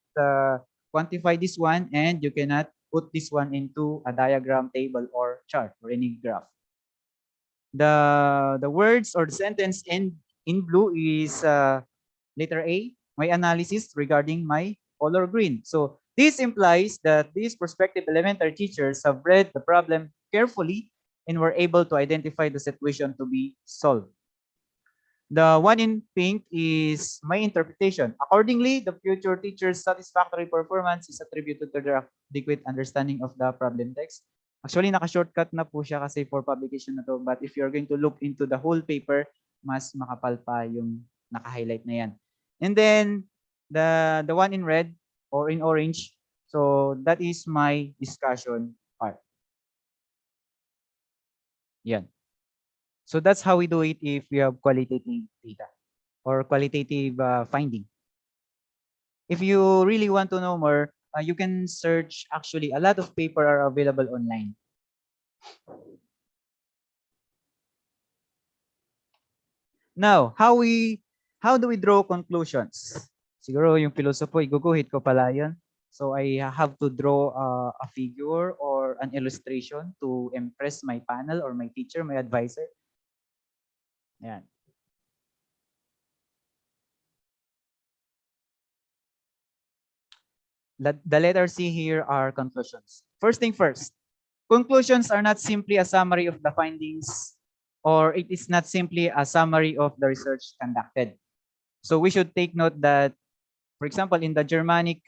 quantify this one, and you cannot put this one into a diagram, table, or chart or any graph. The words or the sentence end in blue is letter A, my analysis regarding my color green. So this implies that these prospective elementary teachers have read the problem carefully and were able to identify the situation to be solved. The one in pink is my interpretation. Accordingly, the future teacher's satisfactory performance is attributed to their adequate understanding of the problem text. Actually, naka-shortcut na po siya kasi for publication na to. But if you're going to look into the whole paper, mas makapal pa yung naka-highlight na yan. And then, the one in red or in orange, so that is my discussion part. Yan. So that's how we do it if we have qualitative data or qualitative finding. If you really want to know more, you can search. Actually, a lot of paper are available online. Now, how do we draw conclusions? Siguro yung pilosopo, iguguhit ko pala yun. So I have to draw a figure or an illustration to impress my panel or my teacher, my advisor. Yan. The letter C here are conclusions. First thing first, conclusions are not simply a summary of the findings, or it is not simply a summary of the research conducted. So we should take note that, for example, in the Germanic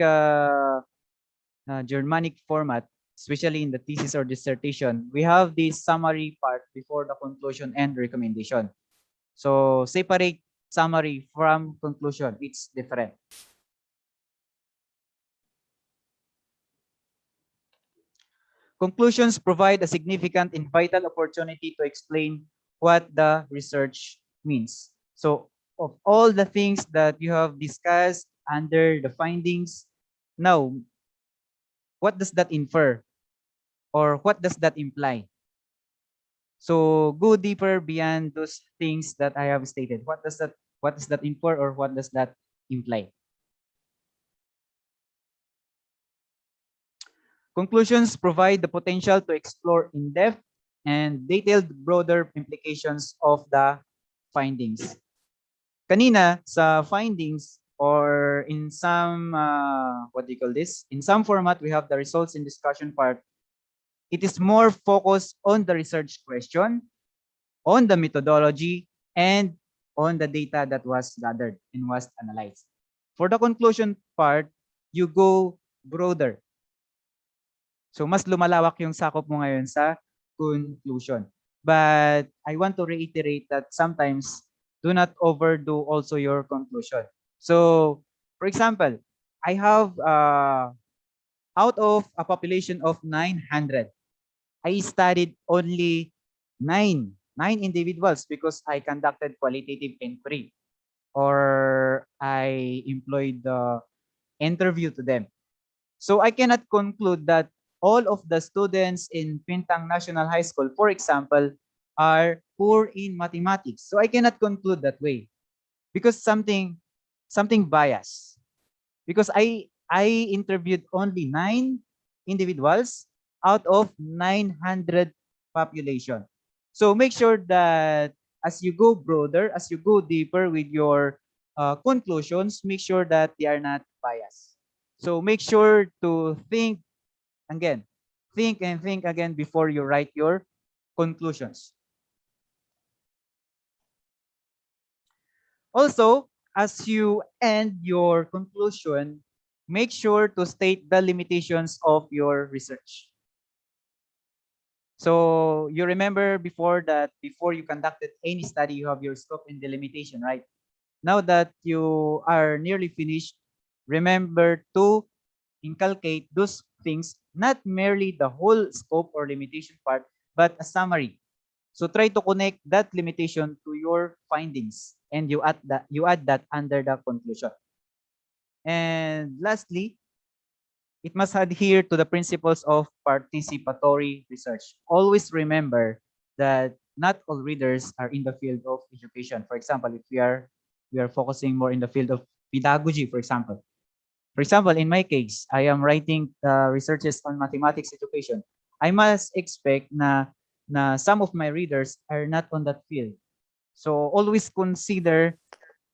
format, especially in the thesis or dissertation, we have this summary part before the conclusion and recommendation. So separate summary from conclusion, it's different. Conclusions provide a significant and vital opportunity to explain what the research means. So of all the things that you have discussed under the findings, now, what does that infer? Or what does that imply? So go deeper beyond those things that I have stated. What does that infer or what does that imply? Conclusions provide the potential to explore in-depth and detailed broader implications of the findings. Kanina, sa findings or in some, what do you call this? In some format, we have the results in discussion part. It is more focused on the research question, on the methodology, and on the data that was gathered and was analyzed. For the conclusion part, you go broader. So mas lumalawak yung sakop mo ngayon sa conclusion. But I want to reiterate that sometimes do not overdo also your conclusion. So, for example, I have out of a population of 900, I studied only nine individuals because I conducted qualitative inquiry or I employed the interview to them. So I cannot conclude that all of the students in Pentang National High School, for example, are poor in mathematics. So I cannot conclude that way because something bias. Because I interviewed only 9 individuals out of 900 population. So make sure that as you go broader, as you go deeper with your conclusions, make sure that they are not biased. So make sure to think again before you write your conclusions. Also, as you end your conclusion, make sure to state the limitations of your research. So you remember before that, before you conducted any study, you have your scope and delimitation, right? Now that you are nearly finished, remember to inculcate those things, not merely the whole scope or limitation part, but a summary. So try to connect that limitation to your findings and you add that under the conclusion. And lastly, it must adhere to the principles of participatory research. Always remember that not all readers are in the field of education. For example, if we are focusing more in the field of pedagogy, for example. For example, in my case, I am writing researches on mathematics education. I must expect na some of my readers are not on that field. So always consider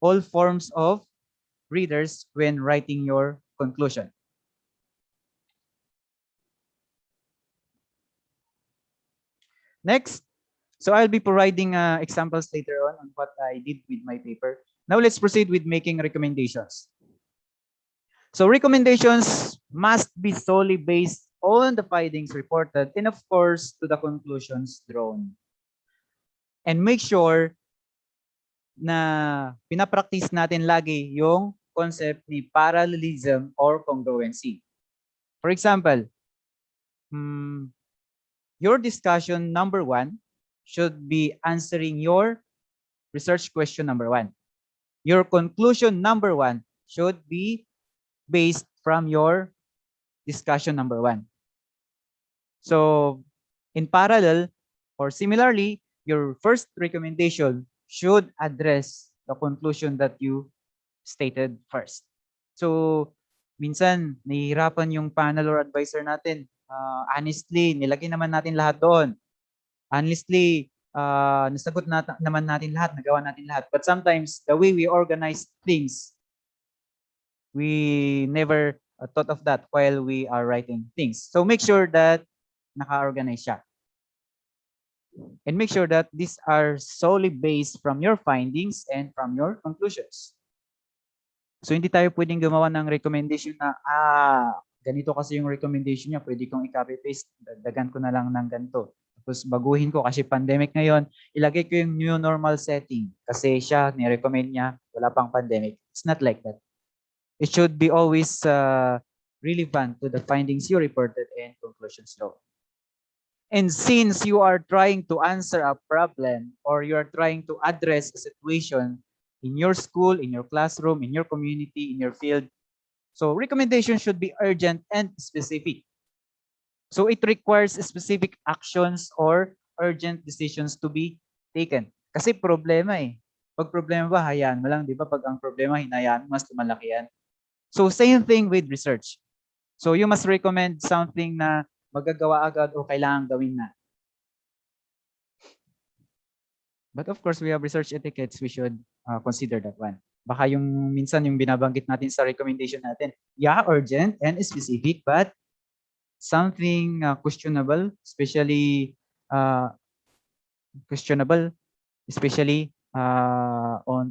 all forms of readers when writing your conclusion. Next, so I'll be providing examples later on what I did with my paper. Now let's proceed with making recommendations. So recommendations must be solely based on the findings reported and of course to the conclusions drawn. And make sure na pinapractice natin lagi yung concept ni parallelism or congruency. For example, your discussion number 1 should be answering your research question number 1. Your conclusion number 1 should be based from your discussion number 1. So in parallel or similarly, your first recommendation should address the conclusion that you stated first. So minsan nahihirapan yung panel or advisor natin. Honestly, nilagay naman natin lahat doon. Honestly, nasagot naman natin lahat, nagawa natin lahat. But sometimes the way we organize things, we never thought of that while we are writing things. So make sure that naka-organize siya. And make sure that these are solely based from your findings and from your conclusions. So hindi tayo pwedeng gumawa ng recommendation na, ganito kasi yung recommendation niya, pwede kong i-copy-paste, dagdagan ko na lang ng ganito. Tapos baguhin ko kasi pandemic ngayon, ilagay ko yung new normal setting kasi siya, ni-recommend niya, wala pang pandemic. It's not like that. It should be always relevant to the findings you reported and conclusions drawn. And since you are trying to answer a problem or you are trying to address a situation in your school, in your classroom, in your community, in your field, so recommendation should be urgent and specific. So it requires specific actions or urgent decisions to be taken. Kasi problema eh. Pag problema ba, hayaan mo lang, di ba? Pag ang problema, hinayaan, mas lumalaki yan. So same thing with research. So you must recommend something na magagawa agad o kailangan gawin na. But of course, we have research etiquettes. We should consider that one. Baka yung minsan yung binabanggit natin sa recommendation natin, yeah, urgent and specific, but something questionable, especially on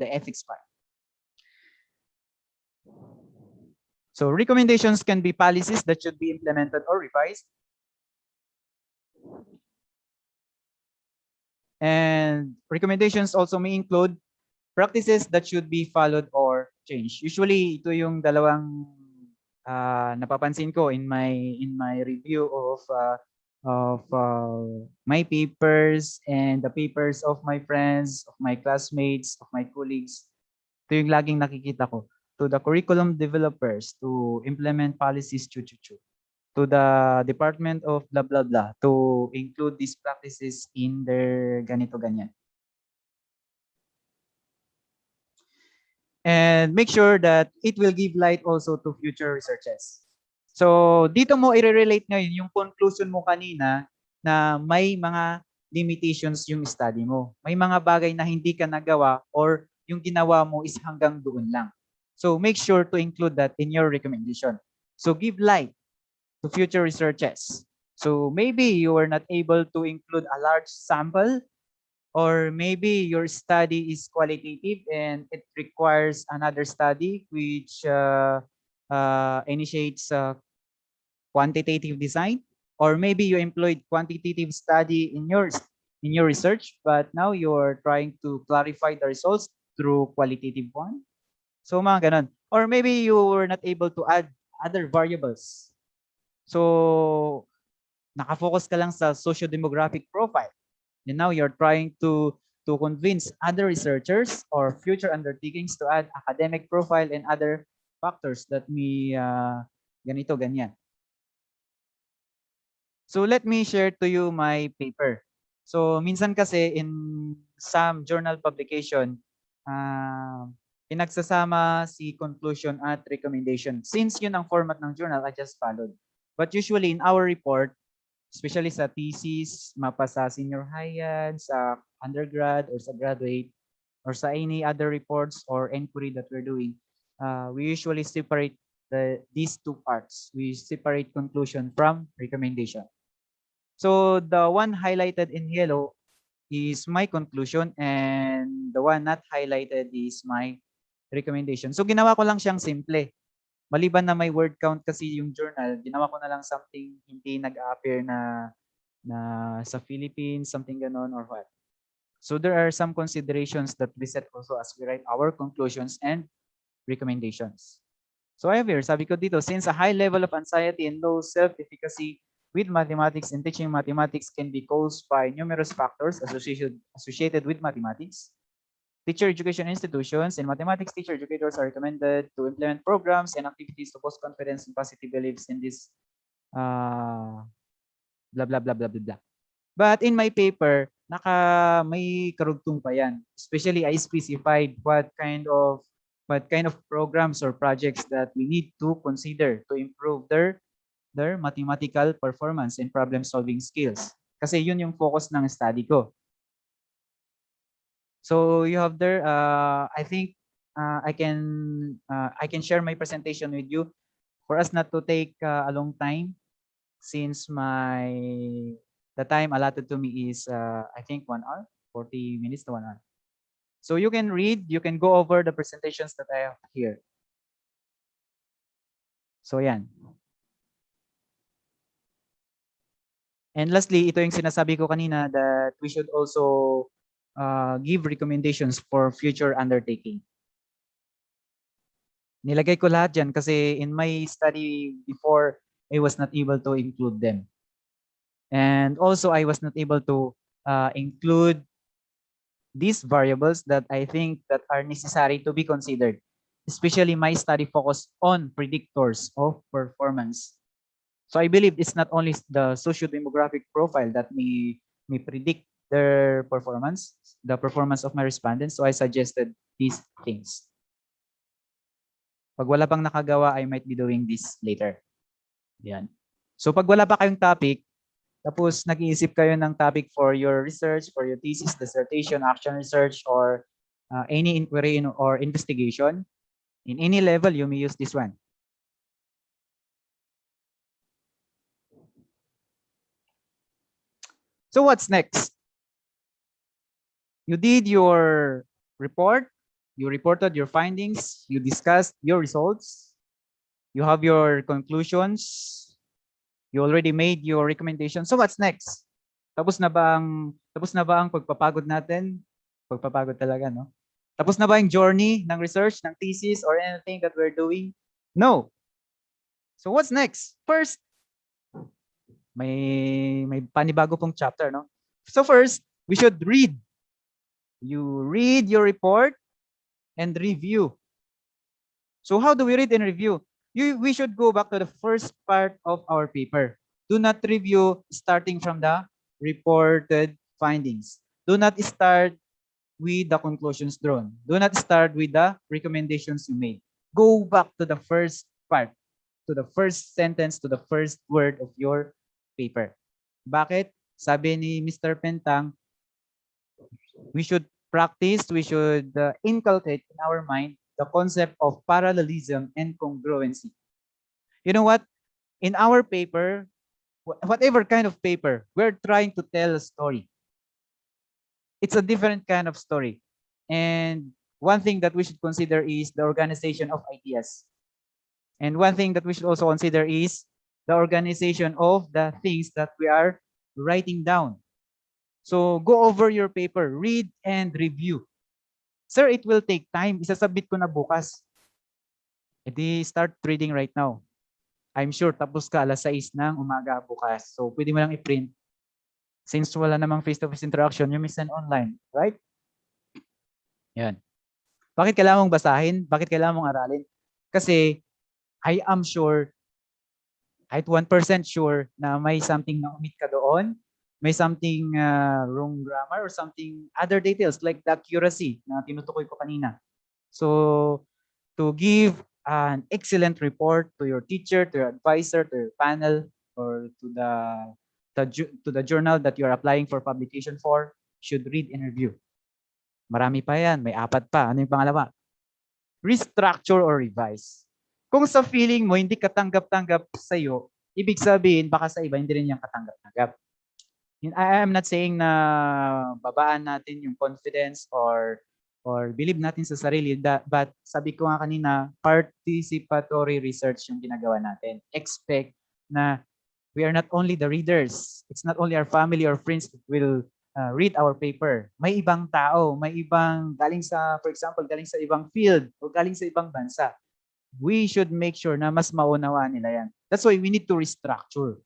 the ethics part. So recommendations can be policies that should be implemented or revised. And recommendations also may include practices that should be followed or changed. Usually, ito yung dalawang napapansin ko in my review of my papers and the papers of my friends, of my classmates, of my colleagues. Ito yung laging nakikita ko. To the curriculum developers to implement policies, to the Department of blah, blah, blah, to include these practices in their ganito, ganyan. And make sure that it will give light also to future researches. So dito mo i-relate ngayon yung conclusion mo kanina na may mga limitations yung study mo. May mga bagay na hindi ka nagawa or yung ginawa mo is hanggang doon lang. So make sure to include that in your recommendation. So give light to future researches. So maybe you were not able to include a large sample, or maybe your study is qualitative and it requires another study which initiates quantitative design, or maybe you employed quantitative study in your research, but now you're trying to clarify the results through qualitative one. So mga ganon. Or maybe you were not able to add other variables. So nakafocus ka lang sa socio-demographic profile. And now you're trying to convince other researchers or future undertakings to add academic profile and other factors that may ganito, ganyan. So let me share to you my paper. So minsan kasi in some journal publication, pinagsasama si conclusion at recommendation. Since yun ang format ng journal, I just followed. But usually in our report, especially sa thesis, mapa sa senior high yan, sa undergrad or sa graduate, or sa any other reports or inquiry that we're doing, we usually separate these two parts. We separate conclusion from recommendation. So the one highlighted in yellow is my conclusion and the one not highlighted is my recommendation. So ginawa ko lang siyang simple. Maliban na may word count kasi yung journal, ginawa ko na lang something hindi nag-appear na sa Philippines, something ganon or what. So there are some considerations that we set also as we write our conclusions and recommendations. So I have here, sabi ko dito, since a high level of anxiety and low self-efficacy with mathematics and teaching mathematics can be caused by numerous factors associated with mathematics, teacher education institutions and mathematics teacher educators are recommended to implement programs and activities to boost confidence and positive beliefs in this blah, blah, blah, blah, blah, blah. But in my paper, may karugtong pa yan. Especially I specified what kind of programs or projects that we need to consider to improve their mathematical performance and problem solving skills. Kasi yun yung focus ng study ko. So you have there, I think I can share my presentation with you for us not to take a long time since the time allotted to me is I think 1 hour, 40 minutes to 1 hour. So you can read, you can go over the presentations that I have here. So yan. And lastly, ito yung sinasabi ko kanina that we should also give recommendations for future undertaking. Nilagay ko lahat dyan kasi in my study before, I was not able to include them. And also, I was not able to include these variables that I think that are necessary to be considered. Especially my study focused on predictors of performance. So I believe it's not only the socio-demographic profile that may predict their performance, the performance of my respondents. So I suggested these things. Pag wala pang nakagawa, I might be doing this later. Yan. So pag wala pa kayong topic, tapos nag-iisip kayo ng topic for your research, for your thesis, dissertation, action research, or any inquiry or investigation, in any level, you may use this one. So what's next? You did your report, you reported your findings, you discussed your results, you have your conclusions, you already made your recommendations. So what's next? Tapos na ba ang pagpapagod natin? Pagpapagod talaga, no? Tapos na ba yung journey ng research, ng thesis, or anything that we're doing? No. So what's next? First, may panibago pong chapter, no? So first, we should read. You read your report and review. So how do we read and review? We should go back to the first part of our paper. Do not review starting from the reported findings. Do not start with the conclusions drawn. Do not start with the recommendations you made. Go back to the first part, to the first sentence, to the first word of your paper. Bakit? Sabi ni Mr. Pentang, we should practice, we should inculcate in our mind the concept of parallelism and congruency. You know what? In our paper, whatever kind of paper, we're trying to tell a story. It's a different kind of story. And one thing that we should consider is the organization of ideas. And one thing that we should also consider is the organization of the things that we are writing down. So go over your paper, read and review. Sir, it will take time. Isasubmit ko na bukas. Edi start reading right now. I'm sure tapos ka 6:00 ng umaga bukas. So pwede mo lang i-print. Since wala namang face-to-face interaction, you may send online, right? Yan. Bakit kailangan mong basahin? Bakit kailangan mong aralin? Kasi I am sure, kahit 1% sure na may something na omit ka doon, may something wrong grammar or something other details like the accuracy na tinutukoy ko kanina. So to give an excellent report to your teacher, to your advisor, to your panel, or to the journal that you are applying for publication for, should read and review. Marami pa yan, may 4 pa. Ano yung pangalawa? Restructure or revise. Kung sa feeling mo hindi katanggap-tanggap sa'yo, ibig sabihin baka sa iba hindi rin yung katanggap-tanggap. I am not saying na babaan natin yung confidence or believe natin sa sarili, but sabi ko nga kanina, participatory research yung ginagawa natin. Expect na we are not only the readers. It's not only our family or friends that will read our paper. May ibang tao, may ibang galing sa, for example, galing sa ibang field o galing sa ibang bansa. We should make sure na mas maunawaan nila yan. That's why we need to restructure.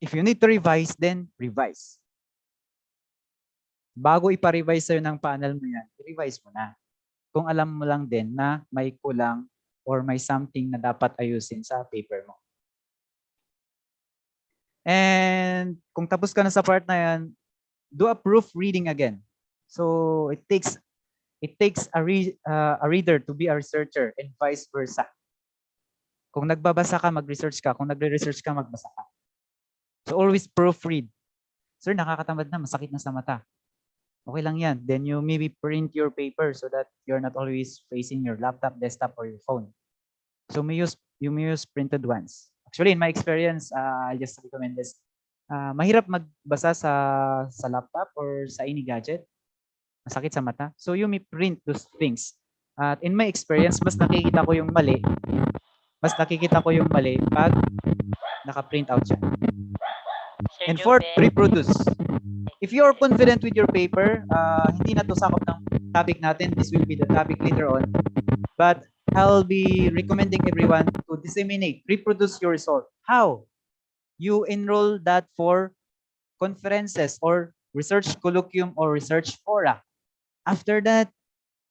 If you need to revise, then revise. Bago ipa-revise sa'yo ng panel mo yan, revise mo na. Kung alam mo lang din na may kulang or may something na dapat ayusin sa paper mo. And kung tapos ka na sa part na yan, do a proofreading again. So it takes a reader to be a researcher and vice versa. Kung nagbabasa ka, mag-research ka. Kung nagre-research ka, magbasa ka. So always proofread. Sir, nakakatamad na, masakit na sa mata. Okay lang yan. Then you maybe print your paper so that you're not always facing your laptop, desktop, or your phone. So you may use printed ones. Actually, in my experience, I just recommend this. Mahirap magbasa sa laptop or sa any gadget. Masakit sa mata. So you may print those things. At in my experience, mas nakikita ko yung mali pag naka-print out siya. Sir And fourth, Jupeth. reproduce. If you are confident with your paper, hindi na to sakop ng topic natin. This will be the topic later on. But I'll be recommending everyone to disseminate, reproduce your result. How? You enroll that for conferences or research colloquium or research fora. After that,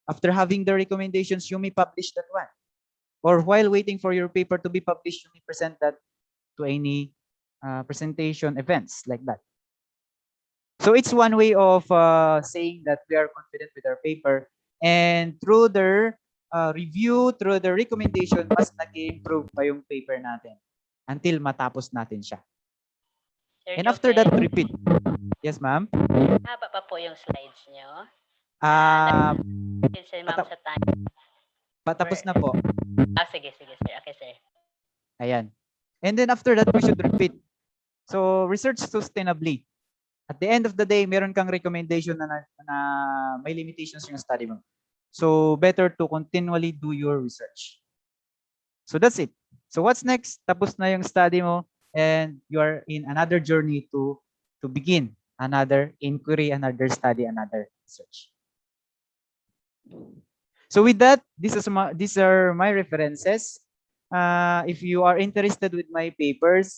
after having the recommendations, you may publish that one. Or while waiting for your paper to be published, you may present that to any presentation events like that. So it's one way of saying that we are confident with our paper, and through their review, through the recommendation, mas nag-improve pa yung paper natin until matapos natin siya. Sir And after that, Jupeth, repeat. Yes, ma'am? haba pa po yung slides nyo. Kasi ma'am sa time. Patapos na po. Sige, sir. Okay, sir. Ayan. And then after that, we should repeat. So, research sustainably. At the end of the day, meron kang recommendation na may limitations yung study mo. So, better to continually do your research. So, that's it. So, what's next? Tapos na yung study mo and you are in another journey to begin another inquiry, another study, another research. So, with that, these are my references. If you are interested with my papers,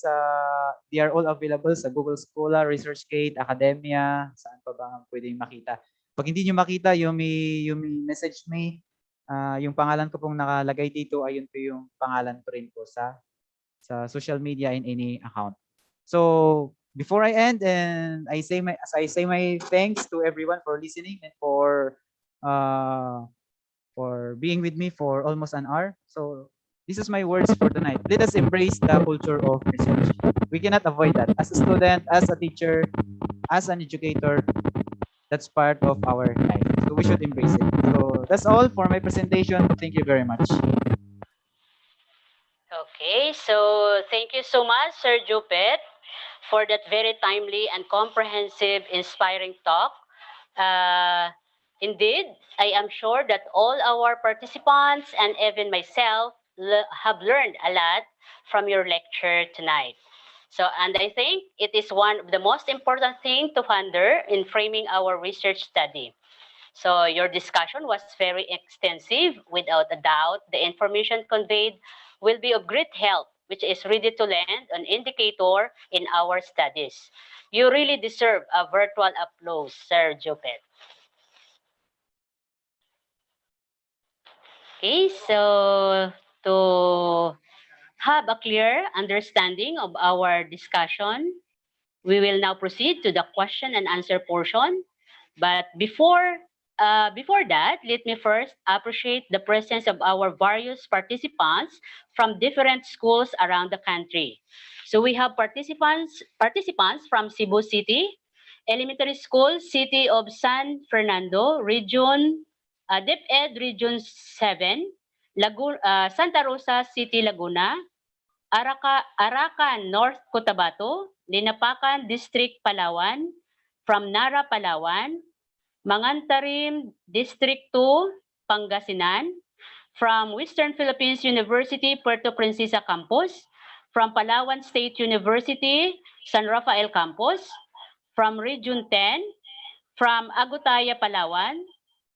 they are all available sa Google Scholar, ResearchGate, Academia, saan pa ba pwedeng makita. Pag hindi nyo makita, you may message me. Yung pangalan ko pong nakalagay dito, ayun po yung pangalan ko rin po sa social media in any account. So, before I end, and I say my thanks to everyone for listening and for being with me for almost an hour. So, this is my words for tonight. Let us embrace the culture of research. We cannot avoid that. As a student, as a teacher, as an educator, that's part of our life. So we should embrace it. So that's all for my presentation. Thank you very much. Okay, so thank you so much, Sir Jupeth, for that very timely and comprehensive, inspiring talk. Indeed, I am sure that all our participants and even myself have learned a lot from your lecture tonight. So, and I think it is one of the most important thing to ponder in framing our research study. So your discussion was very extensive. Without a doubt, the information conveyed will be of great help, which is ready to lend an indicator in our studies. You really deserve a virtual applause, Sir Jupeth. Okay, so to have a clear understanding of our discussion, we will now proceed to the question and answer portion. But before that, let me first appreciate the presence of our various participants from different schools around the country. So we have participants from Cebu City, Elementary School, City of San Fernando, Region, DepEd Region 7, Santa Rosa City, Laguna, Arakan, North Cotabato, Linapakan District, Palawan, from Nara, Palawan, Mangantarim District 2, Pangasinan, from Western Philippines University, Puerto Princesa Campus, from Palawan State University, San Rafael Campus, from Region 10, from Agutaya, Palawan,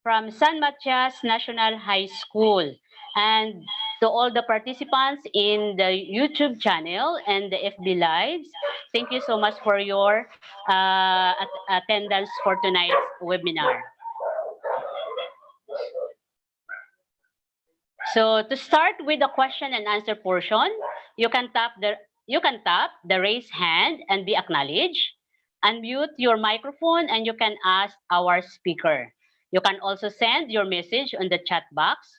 from San Matias National High School, and to all the participants in the YouTube channel and the FB Lives, thank you so much for your attendance for tonight's webinar. So to start with the question and answer portion, you can tap the raise hand and be acknowledged. Unmute your microphone and you can ask our speaker. You can also send your message on the chat box.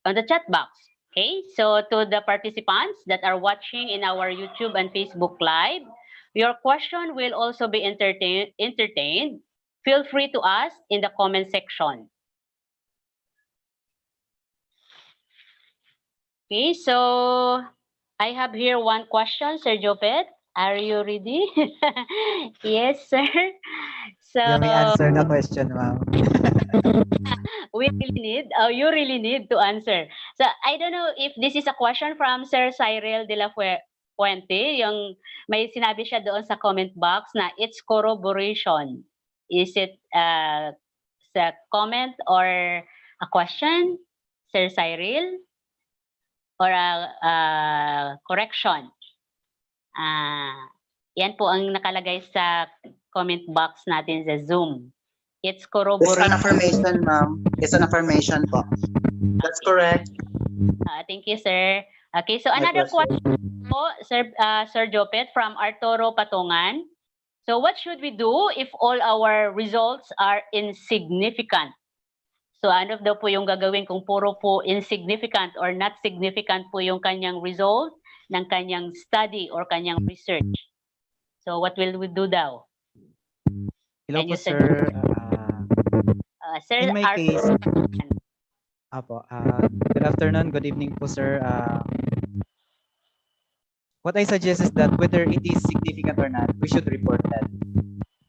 Okay, so to the participants that are watching in our YouTube and Facebook Live, your question will also be entertained. Feel free to ask in the comment section. Okay, so I have here one question, Sir Jupeth. Are you ready? Yes, sir. So You may answer the question, ma'am. you really need to answer. So I don't know if this is a question from Sir Cyril de la Fuente, yung may sinabi siya doon sa comment box na it's corroboration. Is it a comment or a question, Sir Cyril? Or a correction? Yan po ang nakalagay sa comment box natin sa Zoom. It's It's corroboration. an affirmation, ma'am. It's an affirmation po. That's correct. Thank you, sir. Okay, so My another pleasure. question po, Sir Jopet from Arturo Patungan. So what should we do if all our results are insignificant? So ano daw po yung gagawin kung puro po insignificant or not significant po yung kanyang result ng kanyang study or kanyang research? So what will we do daw? Hello Can po, you sir. Sir In my case, Apo, good afternoon, good evening po, sir. What I suggest is that whether it is significant or not, we should report that.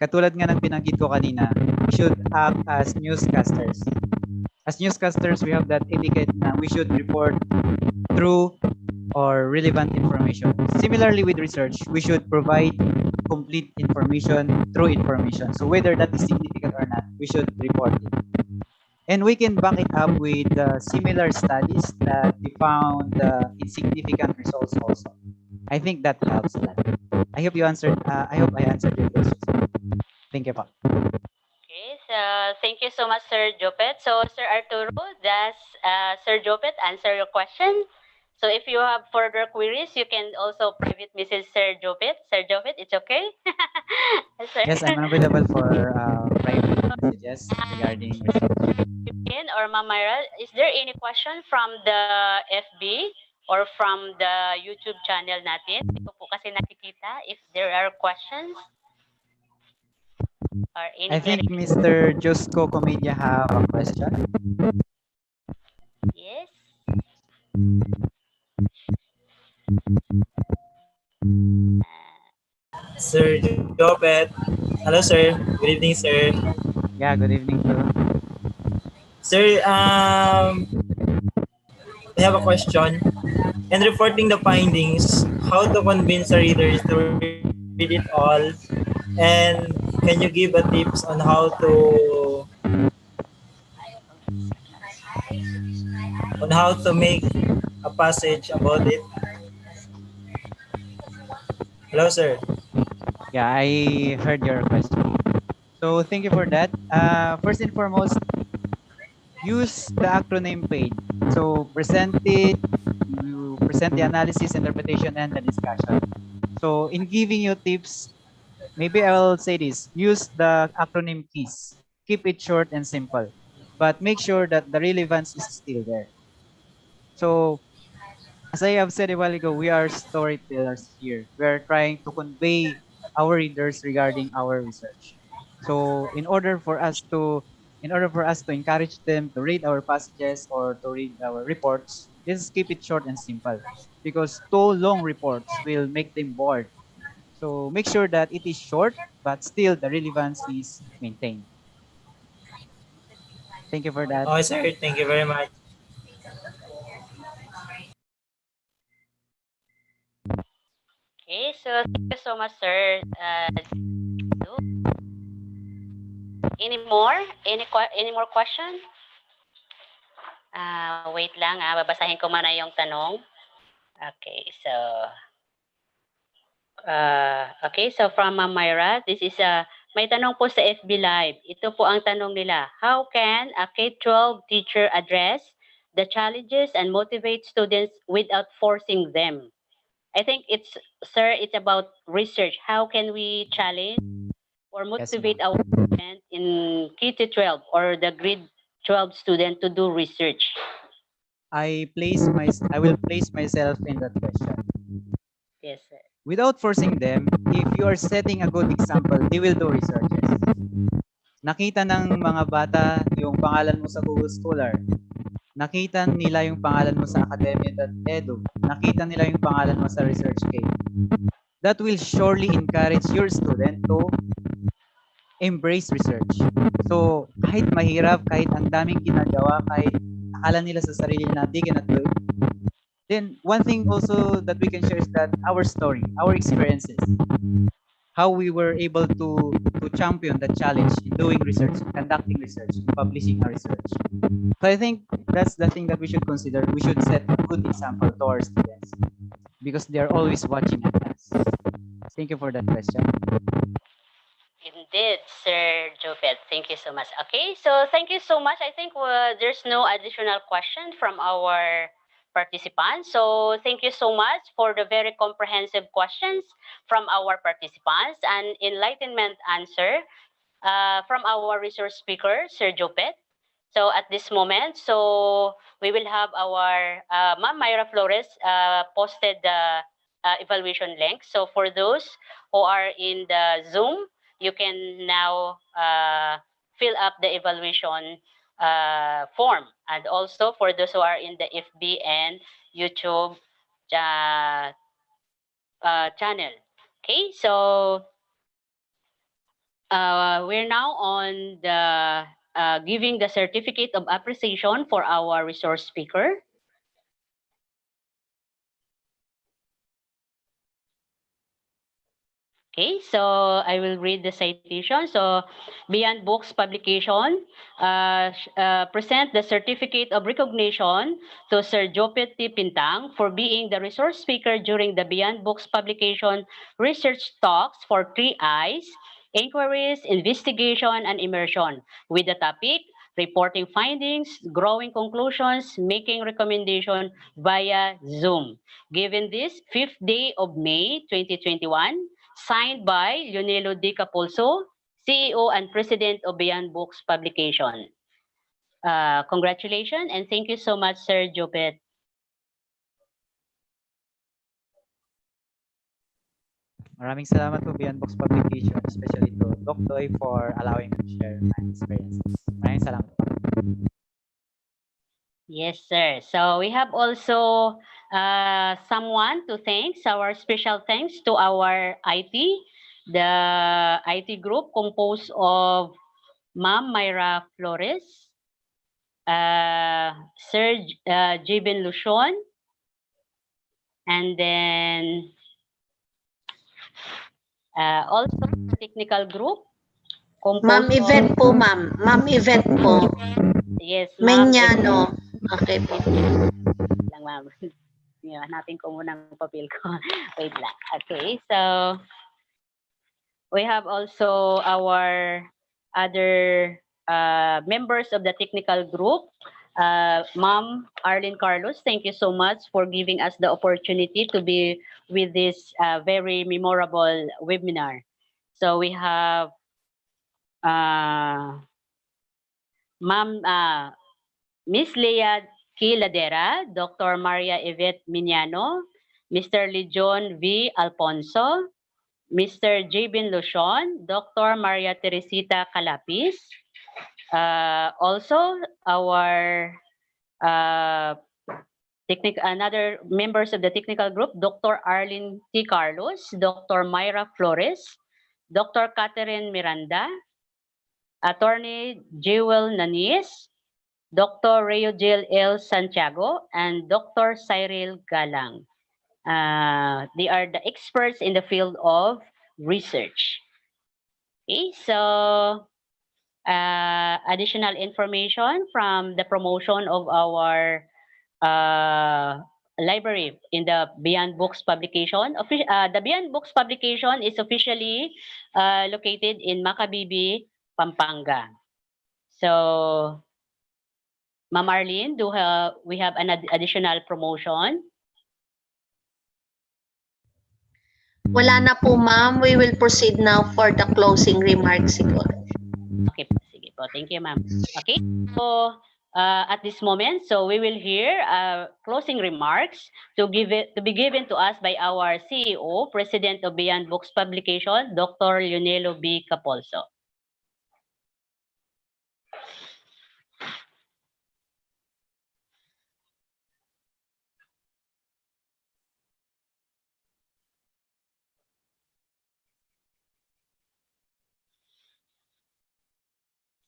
Katulad nga ng binanggit ko kanina, we should act as newscasters. As newscasters, we have that etiquette na we should report true or relevant information. Similarly with research, we should provide complete information, true information. So whether that is significant or not, we should report it. And we can back it up with similar studies that we found insignificant results also. I think that helps a lot. I hope I answered your questions. Thank you, pa. Okay, so thank you so much, Sir Jopet. So, Sir Arturo, does Sir Jopet answer your question? So, if you have further queries, you can also private message Sir Jopet. Sir Jopet, it's okay? Sir. Yes, I'm available for private messages regarding research. Or Ma'am Myra, is there any question from the FB or from the YouTube channel natin? Hindi ko po kasi nakikita if there are questions. Or any I think Mr. Josco Comedia have a question. Yes. Sir Jopet. Hello, sir. Good evening, sir. Yeah, good evening too. Sir, I have a question. In reporting the findings, how to convince the readers to read it all? And can you give a tips on how to make a passage about it? Hello, sir. Yeah, I heard your question. So thank you for that. First and foremost, use the acronym page. So present it, you present the analysis, interpretation, and the discussion. So in giving you tips, maybe I'll say this, use the acronym keys. Keep it short and simple, but make sure that the relevance is still there. So as I have said a while ago, we are storytellers here. We are trying to convey our readers regarding our research. So in order for us to encourage them to read our passages or to read our reports, let's keep it short and simple because too long reports will make them bored. So make sure that it is short, but still the relevance is maintained. Thank you for that. Okay, sir. Thank you very much. Okay, so thank you so much, sir. Any more? Any more question? Wait lang, babasahin ko muna yung tanong. Okay, so okay, so from Myra, this is may tanong po sa FB Live. Ito po ang tanong nila. How can a K-12 teacher address the challenges and motivate students without forcing them? I think it's about research. How can we challenge or Yes, motivate ma'am. our student in K-12 or the grade 12 student to do research? I will place myself in that question. Yes, sir. Without forcing them, if you are setting a good example, they will do researches. Nakita ng mga bata yung pangalan mo sa Google Scholar. Nakita nila yung pangalan mo sa academia.edu. Nakita nila yung pangalan mo sa ResearchGate. That will surely encourage your student to embrace research. So, kahit mahirap, kahit ang daming ginagawa, kahit akala nila sa sarili na they cannot do it, then one thing also that we can share is that our story, our experiences, how we were able to champion the challenge in doing research, conducting research, publishing our research. So I think that's the thing that we should consider. We should set a good example to our students because they are always watching at us. Thank you for that question. Indeed, Sir Jupeth. Thank you so much. Okay, so thank you so much. I think there's no additional question from our participants. So thank you so much for the very comprehensive questions from our participants and enlightenment answer from our resource speaker, Sir Jupeth. So at this moment, so we will have our Ma'am Myra Flores posted the evaluation link. So for those who are in the Zoom, you can now fill up the evaluation form. And also for those who are in the FB and YouTube uh, channel. Okay, so we're now on the giving the certificate of appreciation for our resource speaker. Okay, so I will read the citation. So, Beyond Books Publication, present the certificate of recognition to Sir Jupeth T. Pentang for being the resource speaker during the Beyond Books Publication research talks for 3 I's, inquiries, investigation, and immersion, with the topic reporting findings, growing conclusions, making recommendation via Zoom. Given this 5th day of May 2021, signed by Leonelo D. Capulso, CEO and President of Beyond Books Publication. Congratulations and thank you so much, Sir Jupeth. Maraming salamat po Beyond Books Publication, especially to Doc Doy for allowing me to share my experiences. Maraming salamat po. Yes, sir. So we have also someone to thank. Our special thanks to our IT, the IT group composed of Ma'am Myra Flores, Sir Jibin Lucion, and then also the technical group composed Ma'am Yvette of, po, ma'am. Ma'am Yvette po. yes, Ma'am. Menyano. Okay po. Lang, ma'am. Hanapin ko muna ang papel ko. Wait lang. Okay, so we have also our other members of the technical group. Ma'am Arlene Carlos, thank you so much for giving us the opportunity to be with this very memorable webinar. So we have Ma'am Miss Leah Quiladera, Dr. Maria Yvette Miniano, Mr. Lejon V. Alfonso, Mr. Jabin Lucion, Dr. Maria Teresita Calapis. Also, our another members of the technical group, Dr. Arlene T. Carlos, Dr. Myra Flores, Dr. Catherine Miranda, Attorney Jewel Nanis, Dr. Reogel L. Santiago, and Dr. Cyril Galang. They are the experts in the field of research. Okay, so additional information from the promotion of our library in the Beyond Books publication. The Beyond Books publication is officially located in Makabibi, Pampanga. So, Ma'am Arlene, we have an additional promotion? Wala na po, ma'am. We will proceed now for the closing remarks siguro. Okay, sige po. Thank you, ma'am. Okay, so at this moment, so we will hear closing remarks to be given to us by our CEO, President of Beyond Books Publication, Dr. Leonelo B. Capolso.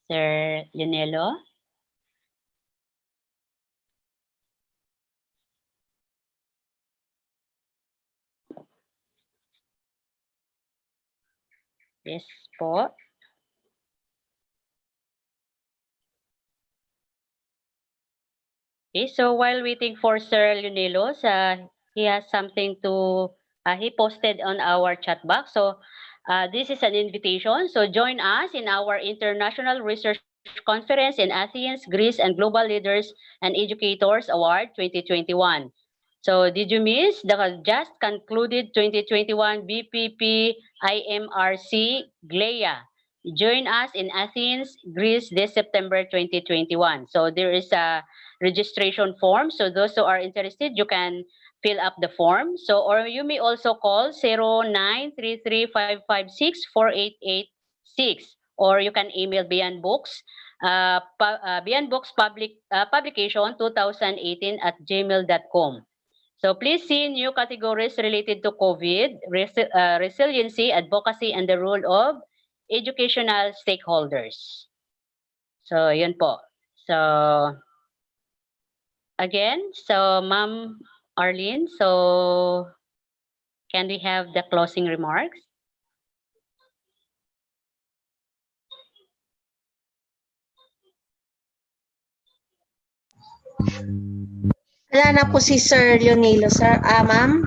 Sir Leonelo? Yes po. Okay, so while waiting for Sir Leonelos, he has something to, he posted on our chat box. So this is an invitation. So join us in our International Research Conference in Athens, Greece, and Global Leaders and Educators Award 2021. So did you miss the just concluded 2021 BPP IMRC GLEA? Join us in Athens, Greece this September 2021. So there is a registration form. So those who are interested, you can fill up the form. So, or you may also call 0933-556-4886, or you can email Beyond Books, Beyond Books Publication 2018 at gmail.com. So please see new categories related to COVID, resiliency, advocacy, and the role of educational stakeholders. So, yun po. So, again, so Ma'am Arlene, so can we have the closing remarks? Wala na po si Sir Leonelo, sir. Ma'am?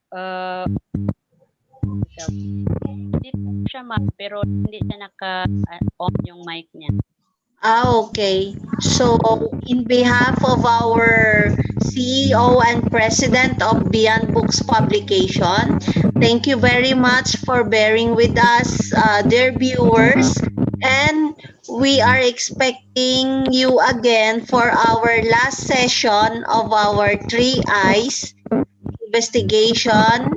Uh, hindi po siya ma'am, pero hindi siya naka-on yung mic niya. Okay. So, in behalf of our CEO and President of Beyond Books Publication, thank you very much for bearing with us, dear viewers. And we are expecting you again for our last session of our 3 I's, investigation,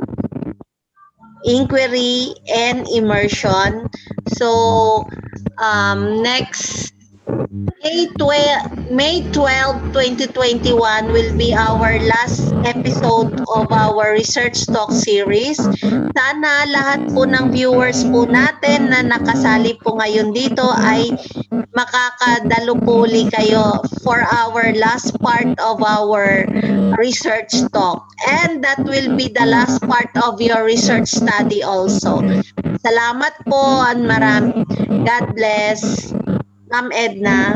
inquiry, and immersion. So, next May 12, 2021 will be our last episode of our Research Talk series. Sana lahat po ng viewers po natin na nakasali po ngayon dito ay makakadalupuli kayo for our last part of our research talk. And that will be the last part of your research study also. Salamat po and God bless. Ma'am Edna.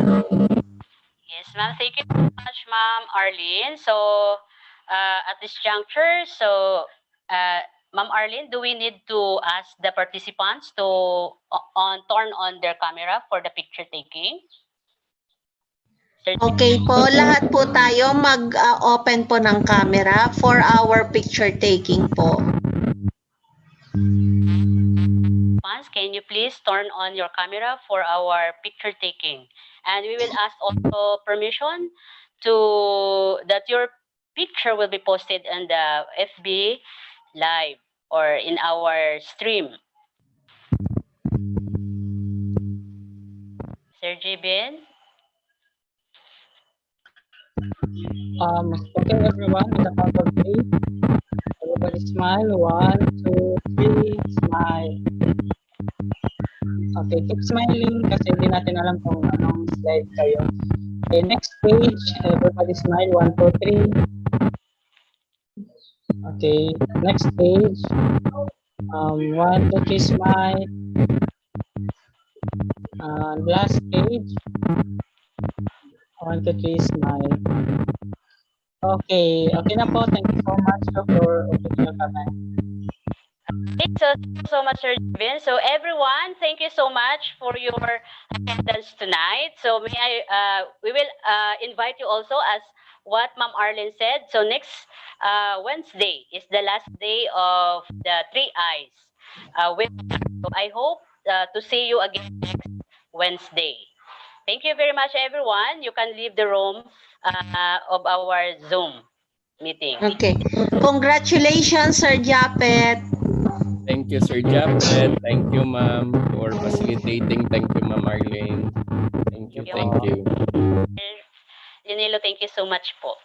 Yes, ma'am. Thank you so much, Ma'am Arlene. So, at this juncture, so, Ma'am Arlene, do we need to ask the participants to turn on their camera for the picture taking? Okay po, lahat po tayo mag-open po ng camera for our picture taking po. Can you please turn on your camera for our picture taking? And we will ask also permission that your picture will be posted on the FB Live. or in our stream? Sir Jibin? Okay, everyone, in the count of three. Everybody smile. 1, 2, 3, smile. Okay, keep smiling kasi hindi natin alam kung anong slide kayo. Okay, next page. Everybody smile. 1, 2, 3. Okay, next page. 1, 2, 3, smile. Last page. 1, 2, 3, smile. Okay, okay na po. Thank you so much for opening your camera. Thank you so much, Sir Jibin. So everyone, thank you so much for your attendance tonight. So we will invite you also as what Ma'am Arlene said. So next Wednesday is the last day of the 3 Eyes webinar. So I hope to see you again next Wednesday. Thank you very much, everyone. You can leave the room of our Zoom meeting. Okay. Congratulations, Sir Jupeth. Thank you, Sir Jupeth. Thank you, ma'am, for facilitating. Thank you, Ma'am Arlene. Thank you. Thank Thank you. Danilo, thank you so much po.